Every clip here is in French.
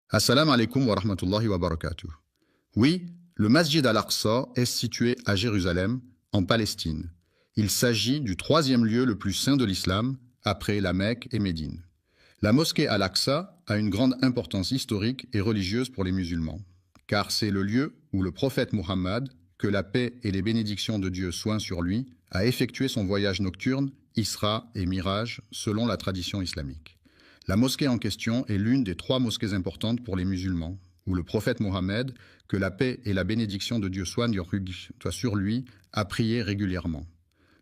Assalamu alaikum wa rahmatullahi wa barakatuh. Oui, le Masjid al-Aqsa est situé à Jérusalem, en Palestine. Il s'agit du troisième lieu le plus saint de l'islam, après la Mecque et Médine. La mosquée al-Aqsa a une grande importance historique et religieuse pour les musulmans, car c'est le lieu où le prophète Muhammad, que la paix et les bénédictions de Dieu soient sur lui, a effectué son voyage nocturne, Isra et Miraj, selon la tradition islamique. La mosquée en question est l'une des trois mosquées importantes pour les musulmans, où le prophète Mohammed, que la paix et la bénédiction de Dieu soient sur lui, a prié régulièrement.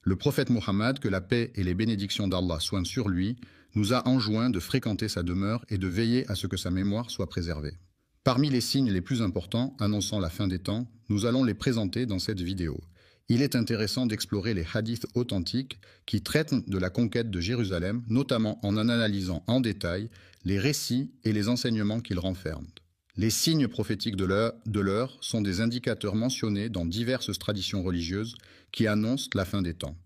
Le prophète Mohammed, que la paix et les bénédictions d'Allah soient sur lui, nous a enjoint de fréquenter sa demeure et de veiller à ce que sa mémoire soit préservée. Parmi les signes les plus importants annonçant la fin des temps, nous allons les présenter dans cette vidéo. Il est intéressant d'explorer les hadiths authentiques qui traitent de la conquête de Jérusalem, notamment en analysant en détail les récits et les enseignements qu'ils renferment. Les signes prophétiques de l'heure sont des indicateurs mentionnés dans diverses traditions religieuses qui annoncent la fin des temps.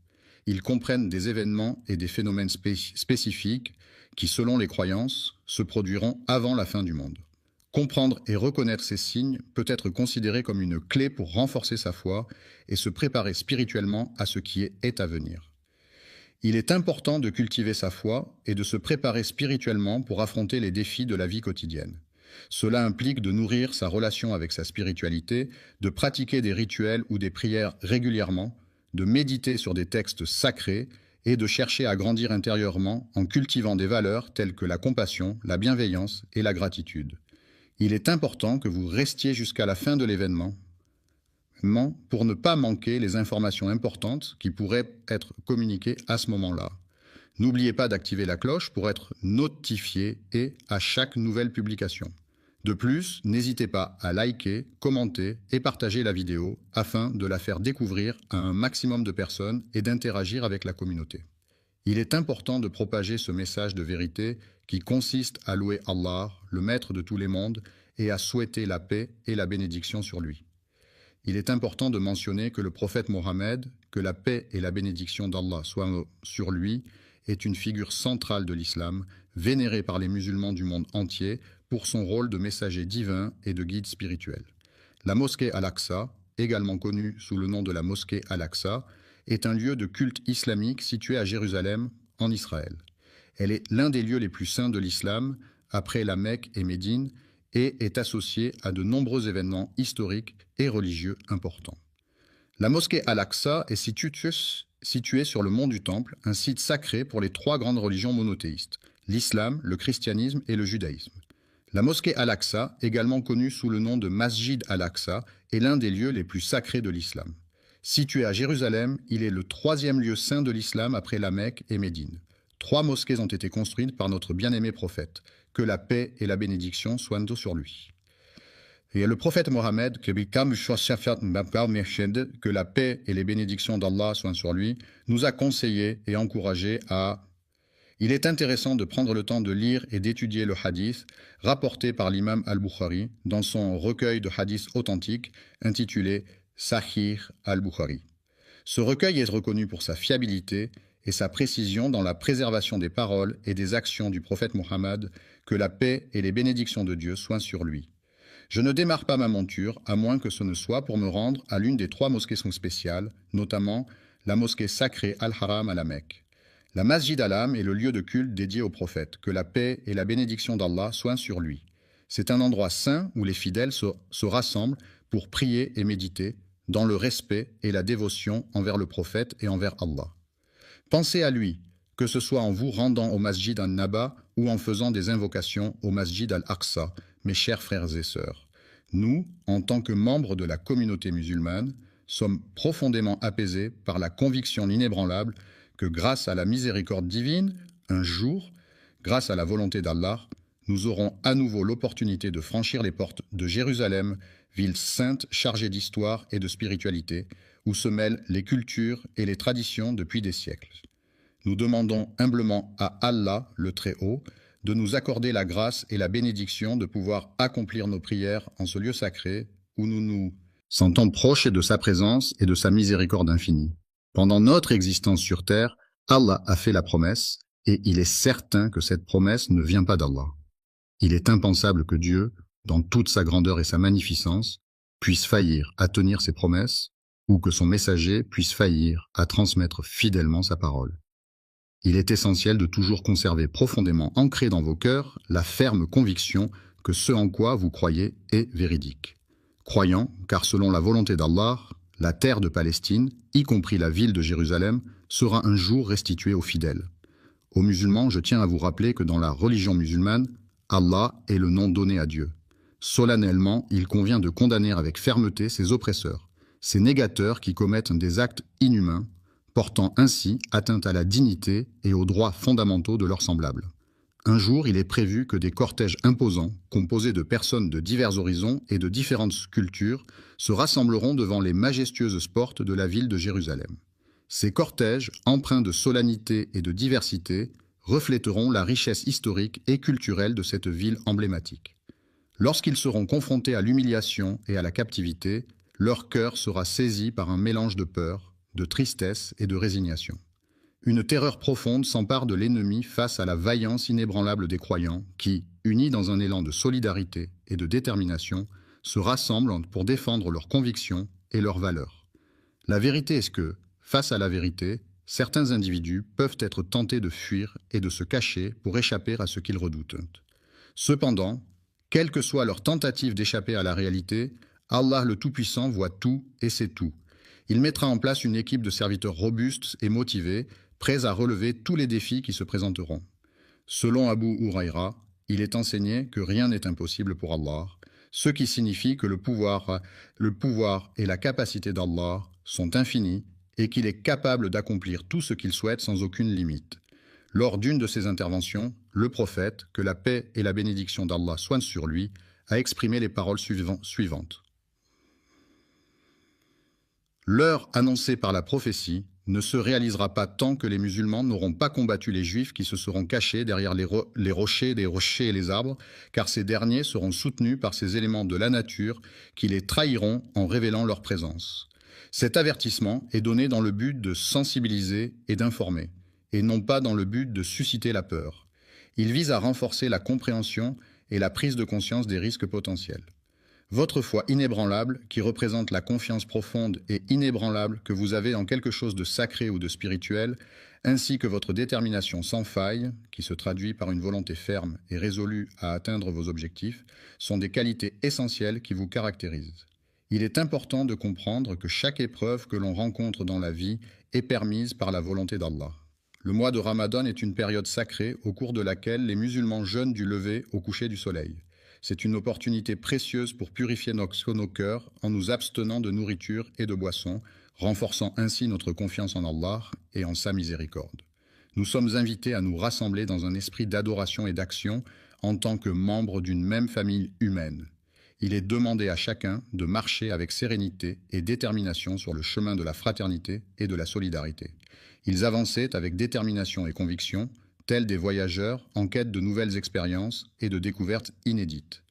Ils comprennent des événements et des phénomènes spécifiques qui, selon les croyances, se produiront avant la fin du monde. Comprendre et reconnaître ces signes peut être considéré comme une clé pour renforcer sa foi et se préparer spirituellement à ce qui est à venir. Il est important de cultiver sa foi et de se préparer spirituellement pour affronter les défis de la vie quotidienne. Cela implique de nourrir sa relation avec sa spiritualité, de pratiquer des rituels ou des prières régulièrement, de méditer sur des textes sacrés et de chercher à grandir intérieurement en cultivant des valeurs telles que la compassion, la bienveillance et la gratitude. Il est important que vous restiez jusqu'à la fin de l'événement pour ne pas manquer les informations importantes qui pourraient être communiquées à ce moment-là. N'oubliez pas d'activer la cloche pour être notifié à chaque nouvelle publication. De plus, n'hésitez pas à liker, commenter et partager la vidéo afin de la faire découvrir à un maximum de personnes et d'interagir avec la communauté. Il est important de propager ce message de vérité qui consiste à louer Allah, le maître de tous les mondes, et à souhaiter la paix et la bénédiction sur lui. Il est important de mentionner que le prophète Mohammed, que la paix et la bénédiction d'Allah soient sur lui, est une figure centrale de l'islam, vénérée par les musulmans du monde entier pour son rôle de messager divin et de guide spirituel. La mosquée Al-Aqsa, également connue sous le nom de la mosquée Al-Aqsa, est un lieu de culte islamique situé à Jérusalem, en Israël. Elle est l'un des lieux les plus saints de l'islam, après la Mecque et Médine, et est associée à de nombreux événements historiques et religieux importants. La mosquée Al-Aqsa est située sur le mont du Temple, un site sacré pour les trois grandes religions monothéistes, l'islam, le christianisme et le judaïsme. La mosquée Al-Aqsa, également connue sous le nom de Masjid Al-Aqsa, est l'un des lieux les plus sacrés de l'islam. Situé à Jérusalem, il est le troisième lieu saint de l'islam après la Mecque et Médine. 3 mosquées ont été construites par notre bien-aimé prophète, que la paix et la bénédiction soient sur lui. Et le prophète Mohammed, que la paix et les bénédictions d'Allah soient sur lui, nous a conseillé et encouragé à... Il est intéressant de prendre le temps de lire et d'étudier le hadith rapporté par l'imam al-Bukhari dans son recueil de hadiths authentiques intitulé Sahih al-Bukhari. Ce recueil est reconnu pour sa fiabilité et sa précision dans la préservation des paroles et des actions du prophète Mohammed, que la paix et les bénédictions de Dieu soient sur lui. Je ne démarre pas ma monture, à moins que ce ne soit pour me rendre à l'une des 3 mosquées spéciales, notamment la mosquée sacrée Al-Haram à la Mecque. La Masjid al-Haram est le lieu de culte dédié au prophète, que la paix et la bénédiction d'Allah soient sur lui. C'est un endroit saint où les fidèles se rassemblent pour prier et méditer, dans le respect et la dévotion envers le prophète et envers Allah. Pensez à lui, que ce soit en vous rendant au Masjid al-Naba ou en faisant des invocations au Masjid al-Aqsa, mes chers frères et sœurs. Nous, en tant que membres de la communauté musulmane, sommes profondément apaisés par la conviction inébranlable que grâce à la miséricorde divine, un jour, grâce à la volonté d'Allah, nous aurons à nouveau l'opportunité de franchir les portes de Jérusalem, ville sainte chargée d'histoire et de spiritualité, où se mêlent les cultures et les traditions depuis des siècles. Nous demandons humblement à Allah, le Très-Haut, de nous accorder la grâce et la bénédiction de pouvoir accomplir nos prières en ce lieu sacré, où nous nous sentons proches de sa présence et de sa miséricorde infinie. Pendant notre existence sur terre, Allah a fait la promesse, et il est certain que cette promesse ne vient pas d'Allah. Il est impensable que Dieu, dans toute sa grandeur et sa magnificence, puisse faillir à tenir ses promesses, ou que son messager puisse faillir à transmettre fidèlement sa parole. Il est essentiel de toujours conserver profondément ancré dans vos cœurs la ferme conviction que ce en quoi vous croyez est véridique. Croyant, car selon la volonté d'Allah, la terre de Palestine, y compris la ville de Jérusalem, sera un jour restituée aux fidèles. Aux musulmans, je tiens à vous rappeler que dans la religion musulmane, Allah est le nom donné à Dieu. Solennellement, il convient de condamner avec fermeté ses oppresseurs, ces négateurs qui commettent des actes inhumains, portant ainsi atteinte à la dignité et aux droits fondamentaux de leurs semblables. Un jour, il est prévu que des cortèges imposants, composés de personnes de divers horizons et de différentes cultures, se rassembleront devant les majestueuses portes de la ville de Jérusalem. Ces cortèges, empreints de solennité et de diversité, reflèteront la richesse historique et culturelle de cette ville emblématique. Lorsqu'ils seront confrontés à l'humiliation et à la captivité, leur cœur sera saisi par un mélange de peur, de tristesse et de résignation. Une terreur profonde s'empare de l'ennemi face à la vaillance inébranlable des croyants qui, unis dans un élan de solidarité et de détermination, se rassemblent pour défendre leurs convictions et leurs valeurs. La vérité est que, face à la vérité, certains individus peuvent être tentés de fuir et de se cacher pour échapper à ce qu'ils redoutent. Cependant, quelle que soit leur tentative d'échapper à la réalité, Allah le Tout-Puissant voit tout et sait tout. Il mettra en place une équipe de serviteurs robustes et motivés, prêts à relever tous les défis qui se présenteront. Selon Abu Huraïra, il est enseigné que rien n'est impossible pour Allah, ce qui signifie que le pouvoir et la capacité d'Allah sont infinis et qu'il est capable d'accomplir tout ce qu'il souhaite sans aucune limite. Lors d'une de ses interventions, le prophète, que la paix et la bénédiction d'Allah soient sur lui, a exprimé les paroles suivantes. L'heure annoncée par la prophétie ne se réalisera pas tant que les musulmans n'auront pas combattu les juifs qui se seront cachés derrière les rochers et les arbres, car ces derniers seront soutenus par ces éléments de la nature qui les trahiront en révélant leur présence. Cet avertissement est donné dans le but de sensibiliser et d'informer, et non pas dans le but de susciter la peur. Il vise à renforcer la compréhension et la prise de conscience des risques potentiels. Votre foi inébranlable, qui représente la confiance profonde et inébranlable que vous avez en quelque chose de sacré ou de spirituel, ainsi que votre détermination sans faille, qui se traduit par une volonté ferme et résolue à atteindre vos objectifs, sont des qualités essentielles qui vous caractérisent. Il est important de comprendre que chaque épreuve que l'on rencontre dans la vie est permise par la volonté d'Allah. Le mois de Ramadan est une période sacrée au cours de laquelle les musulmans jeûnent du lever au coucher du soleil. C'est une opportunité précieuse pour purifier nos cœurs en nous abstenant de nourriture et de boissons, renforçant ainsi notre confiance en Allah et en sa miséricorde. Nous sommes invités à nous rassembler dans un esprit d'adoration et d'action en tant que membres d'une même famille humaine. Il est demandé à chacun de marcher avec sérénité et détermination sur le chemin de la fraternité et de la solidarité. Ils avançaient avec détermination et conviction, tels des voyageurs en quête de nouvelles expériences et de découvertes inédites.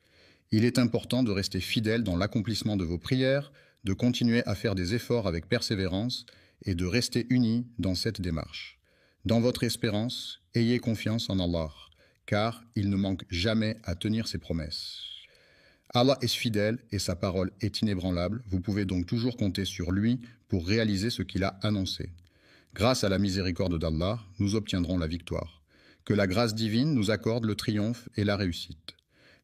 Il est important de rester fidèle dans l'accomplissement de vos prières, de continuer à faire des efforts avec persévérance et de rester unis dans cette démarche. Dans votre espérance, ayez confiance en Allah, car il ne manque jamais à tenir ses promesses. Allah est fidèle et sa parole est inébranlable, vous pouvez donc toujours compter sur lui pour réaliser ce qu'il a annoncé. Grâce à la miséricorde d'Allah, nous obtiendrons la victoire. Que la grâce divine nous accorde le triomphe et la réussite.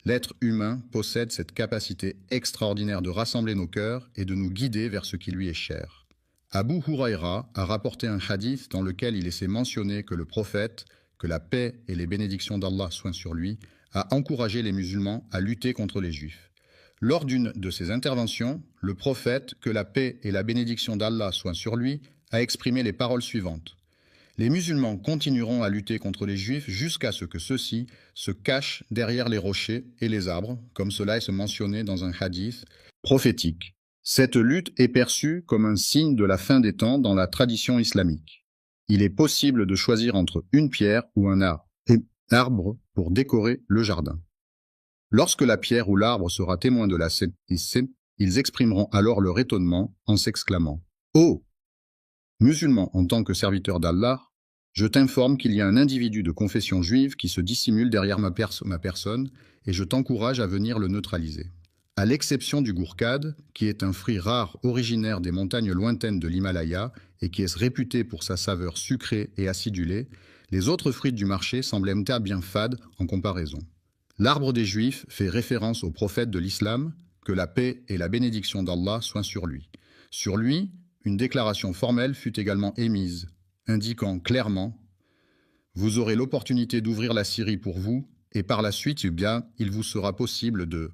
L'être humain possède cette capacité extraordinaire de rassembler nos cœurs et de nous guider vers ce qui lui est cher. Abu Huraïra a rapporté un hadith dans lequel il est mentionné que le prophète, que la paix et les bénédictions d'Allah soient sur lui, a encouragé les musulmans à lutter contre les juifs. Lors d'une de ses interventions, le prophète, que la paix et la bénédiction d'Allah soient sur lui, a exprimé les paroles suivantes. Les musulmans continueront à lutter contre les juifs jusqu'à ce que ceux-ci se cachent derrière les rochers et les arbres, comme cela est mentionné dans un hadith prophétique. Cette lutte est perçue comme un signe de la fin des temps dans la tradition islamique. Il est possible de choisir entre une pierre ou un arbre pour décorer le jardin. Lorsque la pierre ou l'arbre sera témoin de la scène, ils exprimeront alors leur étonnement en s'exclamant « Oh ! Musulmans en tant que serviteurs d'Allah, Je t'informe qu'il y a un individu de confession juive qui se dissimule derrière ma personne et je t'encourage à venir le neutraliser. À l'exception du gourkad, qui est un fruit rare originaire des montagnes lointaines de l'Himalaya et qui est réputé pour sa saveur sucrée et acidulée, les autres fruits du marché semblent bien fades en comparaison. L'arbre des Juifs fait référence au prophète de l'islam, que la paix et la bénédiction d'Allah soient sur lui. Sur lui, une déclaration formelle fut également émise, indiquant clairement « Vous aurez l'opportunité d'ouvrir la Syrie pour vous, et par la suite, il vous sera possible de… »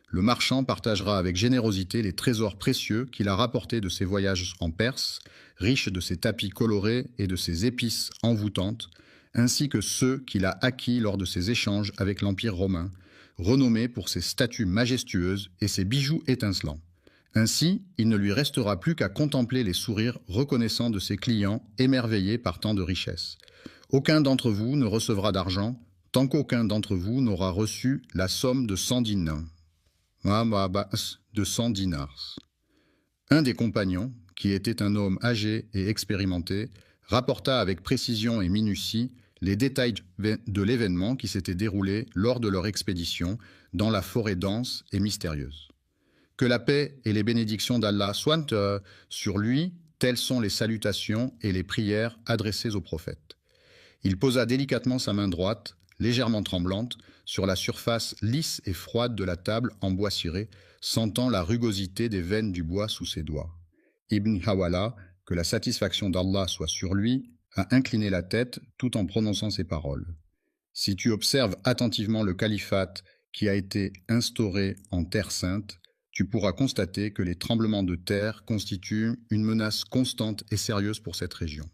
Le marchand partagera avec générosité les trésors précieux qu'il a rapportés de ses voyages en Perse, riches de ses tapis colorés et de ses épices envoûtantes, ainsi que ceux qu'il a acquis lors de ses échanges avec l'Empire romain, renommé pour ses statues majestueuses et ses bijoux étincelants. Ainsi, il ne lui restera plus qu'à contempler les sourires reconnaissants de ses clients émerveillés par tant de richesses. Aucun d'entre vous ne recevra d'argent tant qu'aucun d'entre vous n'aura reçu la somme de 100 dinars. De 100 dinars. Un des compagnons, qui était un homme âgé et expérimenté, rapporta avec précision et minutie les détails de l'événement qui s'était déroulé lors de leur expédition dans la forêt dense et mystérieuse. Que la paix et les bénédictions d'Allah soient sur lui, telles sont les salutations et les prières adressées au prophète. Il posa délicatement sa main droite, légèrement tremblante, sur la surface lisse et froide de la table en bois ciré, sentant la rugosité des veines du bois sous ses doigts. Ibn Hawala, que la satisfaction d'Allah soit sur lui, a incliné la tête tout en prononçant ces paroles. Si tu observes attentivement le califat qui a été instauré en Terre sainte, tu pourras constater que les tremblements de terre constituent une menace constante et sérieuse pour cette région.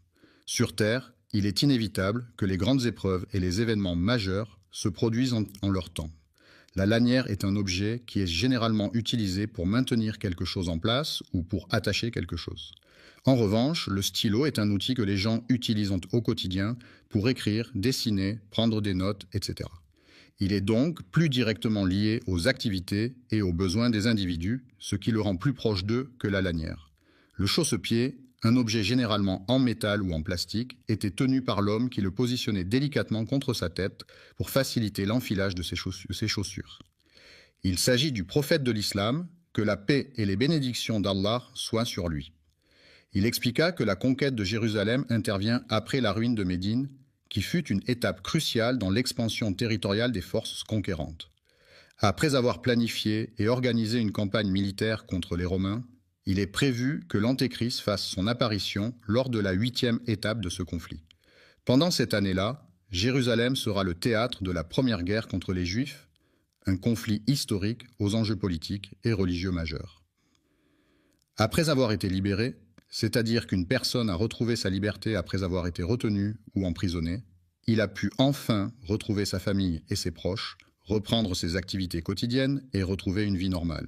Sur Terre, il est inévitable que les grandes épreuves et les événements majeurs se produisent en leur temps. La lanière est un objet qui est généralement utilisé pour maintenir quelque chose en place ou pour attacher quelque chose. En revanche, le stylo est un outil que les gens utilisent au quotidien pour écrire, dessiner, prendre des notes, etc. Il est donc plus directement lié aux activités et aux besoins des individus, ce qui le rend plus proche d'eux que la lanière. Le chausse-pied, un objet généralement en métal ou en plastique, était tenu par l'homme qui le positionnait délicatement contre sa tête pour faciliter l'enfilage de ses chaussures. Il s'agit du prophète de l'islam, que la paix et les bénédictions d'Allah soient sur lui. Il expliqua que la conquête de Jérusalem intervient après la ruine de Médine, qui fut une étape cruciale dans l'expansion territoriale des forces conquérantes. Après avoir planifié et organisé une campagne militaire contre les Romains, il est prévu que l'Antéchrist fasse son apparition lors de la 8e étape de ce conflit. Pendant cette année-là, Jérusalem sera le théâtre de la première guerre contre les Juifs, un conflit historique aux enjeux politiques et religieux majeurs. Après avoir été libéré, c'est-à-dire qu'une personne a retrouvé sa liberté après avoir été retenue ou emprisonnée, il a pu enfin retrouver sa famille et ses proches, reprendre ses activités quotidiennes et retrouver une vie normale.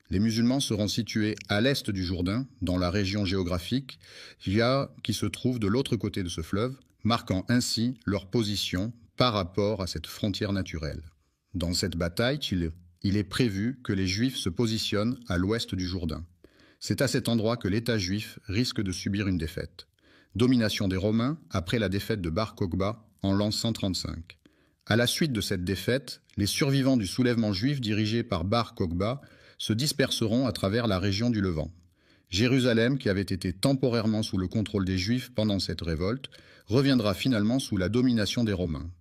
Les musulmans seront situés à l'est du Jourdain, dans la région géographique qui se trouve de l'autre côté de ce fleuve, marquant ainsi leur position par rapport à cette frontière naturelle. Dans cette bataille, il est prévu que les Juifs se positionnent à l'ouest du Jourdain. C'est à cet endroit que l'État juif risque de subir une défaite. Domination des Romains après la défaite de Bar Kokhba en l'an 135. À la suite de cette défaite, les survivants du soulèvement juif dirigé par Bar Kokhba se disperseront à travers la région du Levant. Jérusalem, qui avait été temporairement sous le contrôle des Juifs pendant cette révolte, reviendra finalement sous la domination des Romains.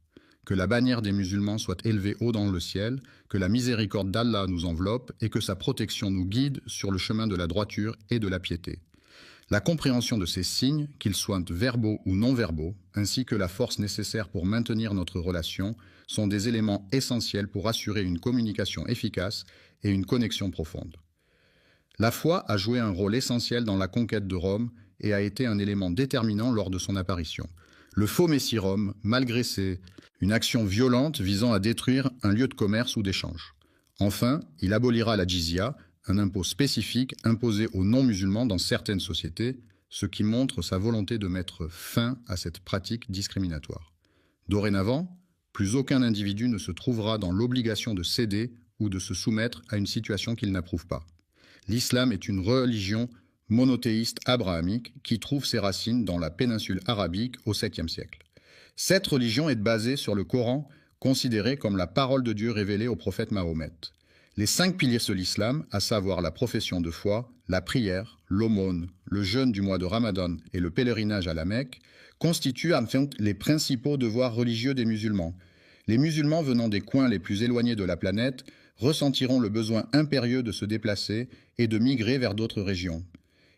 Que la bannière des musulmans soit élevée haut dans le ciel, que la miséricorde d'Allah nous enveloppe et que sa protection nous guide sur le chemin de la droiture et de la piété. La compréhension de ces signes, qu'ils soient verbaux ou non-verbaux, ainsi que la force nécessaire pour maintenir notre relation, sont des éléments essentiels pour assurer une communication efficace et une connexion profonde. La foi a joué un rôle essentiel dans la conquête de Rome et a été un élément déterminant lors de son apparition. Le faux Messie Rome, malgré une action violente visant à détruire un lieu de commerce ou d'échange. Enfin, il abolira la jizya, un impôt spécifique imposé aux non-musulmans dans certaines sociétés, ce qui montre sa volonté de mettre fin à cette pratique discriminatoire. Dorénavant, plus aucun individu ne se trouvera dans l'obligation de céder ou de se soumettre à une situation qu'il n'approuve pas. L'islam est une religion monothéiste abrahamique qui trouve ses racines dans la péninsule arabique au 7e siècle. Cette religion est basée sur le Coran, considéré comme la parole de Dieu révélée au prophète Mahomet. Les 5 piliers de l'islam, à savoir la profession de foi, la prière, l'aumône, le jeûne du mois de Ramadan et le pèlerinage à la Mecque, constituent enfin les principaux devoirs religieux des musulmans. Les musulmans venant des coins les plus éloignés de la planète ressentiront le besoin impérieux de se déplacer et de migrer vers d'autres régions.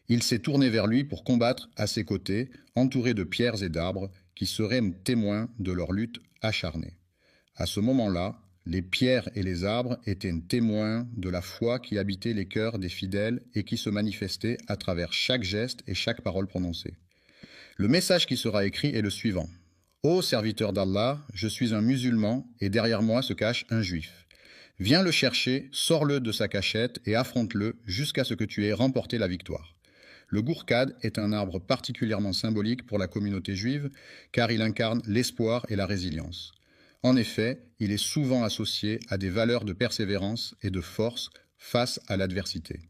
Il s'est tourné vers lui pour combattre à ses côtés, entouré de pierres et d'arbres qui seraient témoins de leur lutte acharnée. À ce moment-là, les pierres et les arbres étaient témoins de la foi qui habitait les cœurs des fidèles et qui se manifestait à travers chaque geste et chaque parole prononcée. Le message qui sera écrit est le suivant. « Ô serviteur d'Allah, je suis un musulman et derrière moi se cache un juif. Viens le chercher, sors-le de sa cachette et affronte-le jusqu'à ce que tu aies remporté la victoire. » Le gourkad est un arbre particulièrement symbolique pour la communauté juive car il incarne l'espoir et la résilience. En effet, il est souvent associé à des valeurs de persévérance et de force face à l'adversité.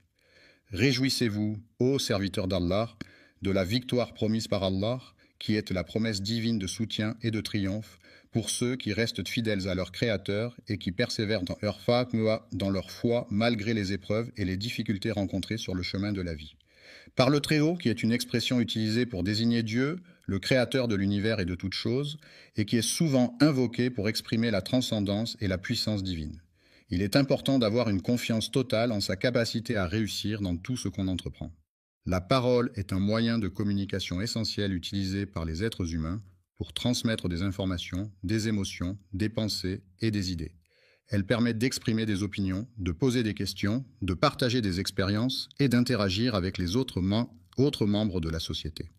Réjouissez-vous, ô serviteurs d'Allah, de la victoire promise par Allah, qui est la promesse divine de soutien et de triomphe pour ceux qui restent fidèles à leur Créateur et qui persévèrent dans leur foi malgré les épreuves et les difficultés rencontrées sur le chemin de la vie. Par le Très-Haut, qui est une expression utilisée pour désigner Dieu, le créateur de l'univers et de toutes choses, et qui est souvent invoqué pour exprimer la transcendance et la puissance divine. Il est important d'avoir une confiance totale en sa capacité à réussir dans tout ce qu'on entreprend. La parole est un moyen de communication essentiel utilisé par les êtres humains pour transmettre des informations, des émotions, des pensées et des idées. Elle permet d'exprimer des opinions, de poser des questions, de partager des expériences et d'interagir avec les autres membres de la société.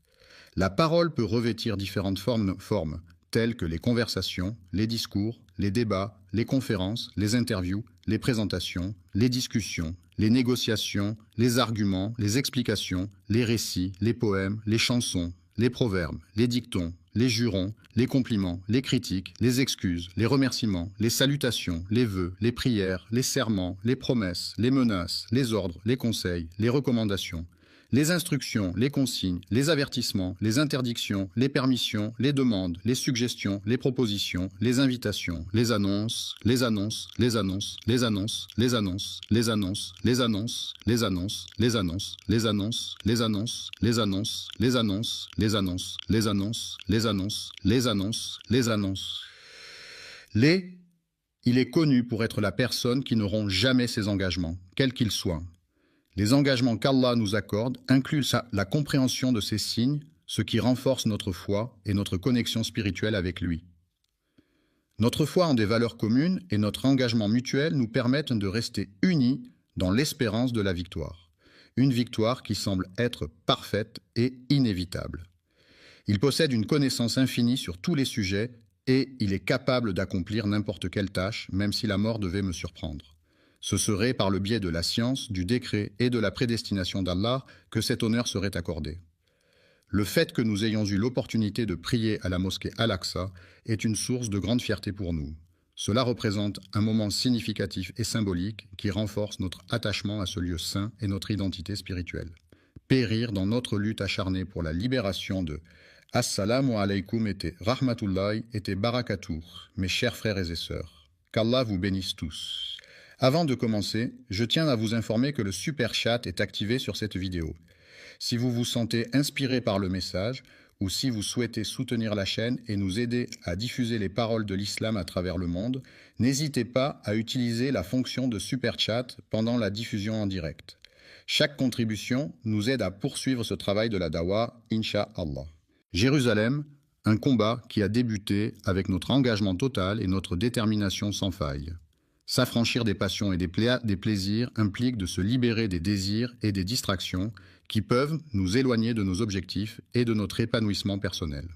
La parole peut revêtir différentes formes, telles que les conversations, les discours, les débats, les conférences, les interviews, les présentations, les discussions, les négociations, les arguments, les explications, les récits, les poèmes, les chansons, les proverbes, les dictons, les jurons, les compliments, les critiques, les excuses, les remerciements, les salutations, les vœux, les prières, les serments, les promesses, les menaces, les ordres, les conseils, les recommandations, les instructions, les consignes, les avertissements, les interdictions, les permissions, les demandes, les suggestions, les propositions, les invitations, les annonces, les annonces, les annonces, les annonces, les annonces, les annonces, les annonces, les annonces, les annonces, les annonces, les annonces, les annonces, les annonces, les annonces, les annonces, les annonces, les annonces, les annonces. Il est connu pour être la personne qui ne rompt jamais ses engagements, quels qu'ils soient. Les engagements qu'Allah nous accorde incluent la compréhension de ces signes, ce qui renforce notre foi et notre connexion spirituelle avec lui. Notre foi en des valeurs communes et notre engagement mutuel nous permettent de rester unis dans l'espérance de la victoire. Une victoire qui semble être parfaite et inévitable. Il possède une connaissance infinie sur tous les sujets et il est capable d'accomplir n'importe quelle tâche, même si la mort devait me surprendre. Ce serait par le biais de la science, du décret et de la prédestination d'Allah que cet honneur serait accordé. Le fait que nous ayons eu l'opportunité de prier à la mosquée Al-Aqsa est une source de grande fierté pour nous. Cela représente un moment significatif et symbolique qui renforce notre attachement à ce lieu saint et notre identité spirituelle. Périr dans notre lutte acharnée pour la libération de Assalamu alaykum et rahmatullahi et barakatuh, mes chers frères et sœurs. Qu'Allah vous bénisse tous. Avant de commencer, je tiens à vous informer que le Super Chat est activé sur cette vidéo. Si vous vous sentez inspiré par le message, ou si vous souhaitez soutenir la chaîne et nous aider à diffuser les paroles de l'islam à travers le monde, n'hésitez pas à utiliser la fonction de Super Chat pendant la diffusion en direct. Chaque contribution nous aide à poursuivre ce travail de la dawa, Inch'Allah. Jérusalem, un combat qui a débuté avec notre engagement total et notre détermination sans faille. S'affranchir des passions et des plaisirs implique de se libérer des désirs et des distractions qui peuvent nous éloigner de nos objectifs et de notre épanouissement personnel.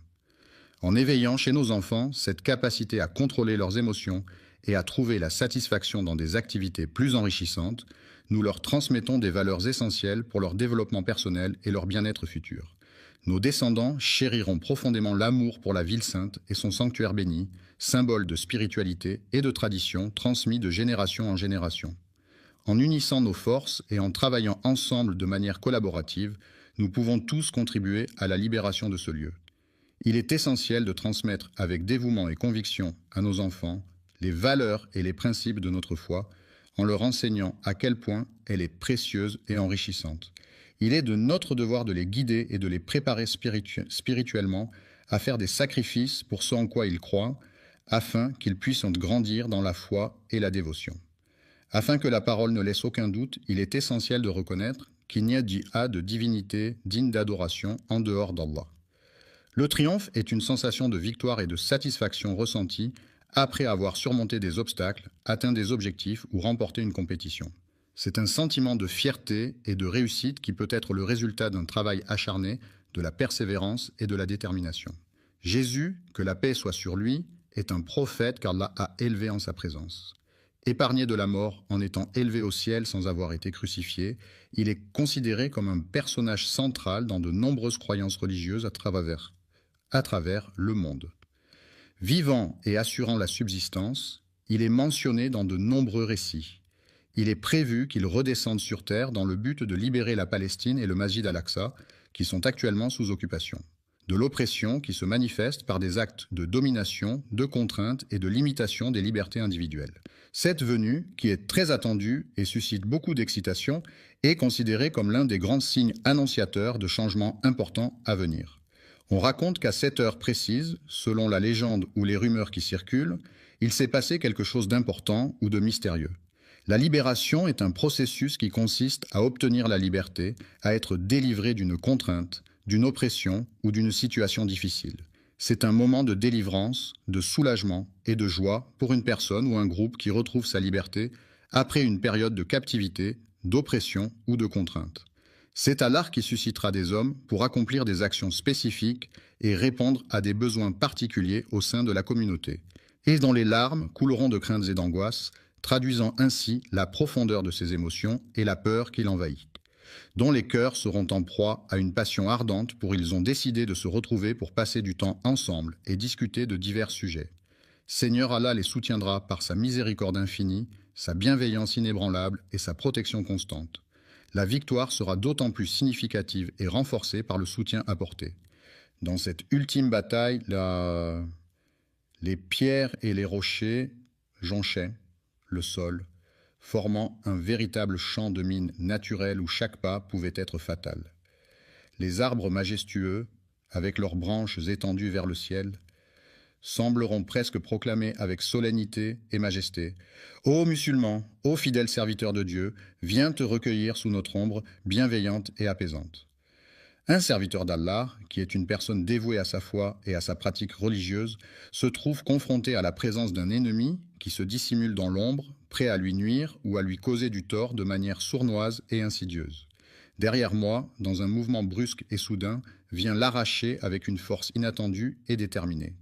En éveillant chez nos enfants cette capacité à contrôler leurs émotions et à trouver la satisfaction dans des activités plus enrichissantes, nous leur transmettons des valeurs essentielles pour leur développement personnel et leur bien-être futur. Nos descendants chériront profondément l'amour pour la ville sainte et son sanctuaire béni, symbole de spiritualité et de tradition transmis de génération en génération. En unissant nos forces et en travaillant ensemble de manière collaborative, nous pouvons tous contribuer à la libération de ce lieu. Il est essentiel de transmettre avec dévouement et conviction à nos enfants les valeurs et les principes de notre foi, en leur enseignant à quel point elle est précieuse et enrichissante. Il est de notre devoir de les guider et de les préparer spirituellement à faire des sacrifices pour ce en quoi ils croient, afin qu'ils puissent grandir dans la foi et la dévotion. Afin que la parole ne laisse aucun doute, il est essentiel de reconnaître qu'il n'y a de divinité digne d'adoration en dehors d'Allah. Le triomphe est une sensation de victoire et de satisfaction ressentie après avoir surmonté des obstacles, atteint des objectifs ou remporté une compétition. C'est un sentiment de fierté et de réussite qui peut être le résultat d'un travail acharné, de la persévérance et de la détermination. Jésus, que la paix soit sur lui, est un prophète qu'Allah a élevé en sa présence. Épargné de la mort en étant élevé au ciel sans avoir été crucifié, il est considéré comme un personnage central dans de nombreuses croyances religieuses à travers le monde. Vivant et assurant la subsistance, il est mentionné dans de nombreux récits. Il est prévu qu'il redescende sur terre dans le but de libérer la Palestine et le Masjid al-Aqsa, qui sont actuellement sous occupation. De l'oppression qui se manifeste par des actes de domination, de contrainte et de limitation des libertés individuelles. Cette venue, qui est très attendue et suscite beaucoup d'excitation, est considérée comme l'un des grands signes annonciateurs de changements importants à venir. On raconte qu'à cette heure précise, selon la légende ou les rumeurs qui circulent, il s'est passé quelque chose d'important ou de mystérieux. La libération est un processus qui consiste à obtenir la liberté, à être délivré d'une contrainte, d'une oppression ou d'une situation difficile. C'est un moment de délivrance, de soulagement et de joie pour une personne ou un groupe qui retrouve sa liberté après une période de captivité, d'oppression ou de contrainte. C'est Allah qui suscitera des hommes pour accomplir des actions spécifiques et répondre à des besoins particuliers au sein de la communauté, et dont les larmes couleront de craintes et d'angoisses, traduisant ainsi la profondeur de ses émotions et la peur qui l'envahit, dont les cœurs seront en proie à une passion ardente pour ils ont décidé de se retrouver pour passer du temps ensemble et discuter de divers sujets. Seigneur Allah les soutiendra par sa miséricorde infinie, sa bienveillance inébranlable et sa protection constante. La victoire sera d'autant plus significative et renforcée par le soutien apporté. Dans cette ultime bataille, les pierres et les rochers jonchaient le sol, formant un véritable champ de mine naturel où chaque pas pouvait être fatal. Les arbres majestueux, avec leurs branches étendues vers le ciel, sembleront presque proclamer avec solennité et majesté : « Ô musulmans, ô fidèles serviteurs de Dieu, viens te recueillir sous notre ombre bienveillante et apaisante. » Un serviteur d'Allah, qui est une personne dévouée à sa foi et à sa pratique religieuse, se trouve confronté à la présence d'un ennemi qui se dissimule dans l'ombre, prêt à lui nuire ou à lui causer du tort de manière sournoise et insidieuse. Derrière moi, dans un mouvement brusque et soudain, vient l'arracher avec une force inattendue et déterminée.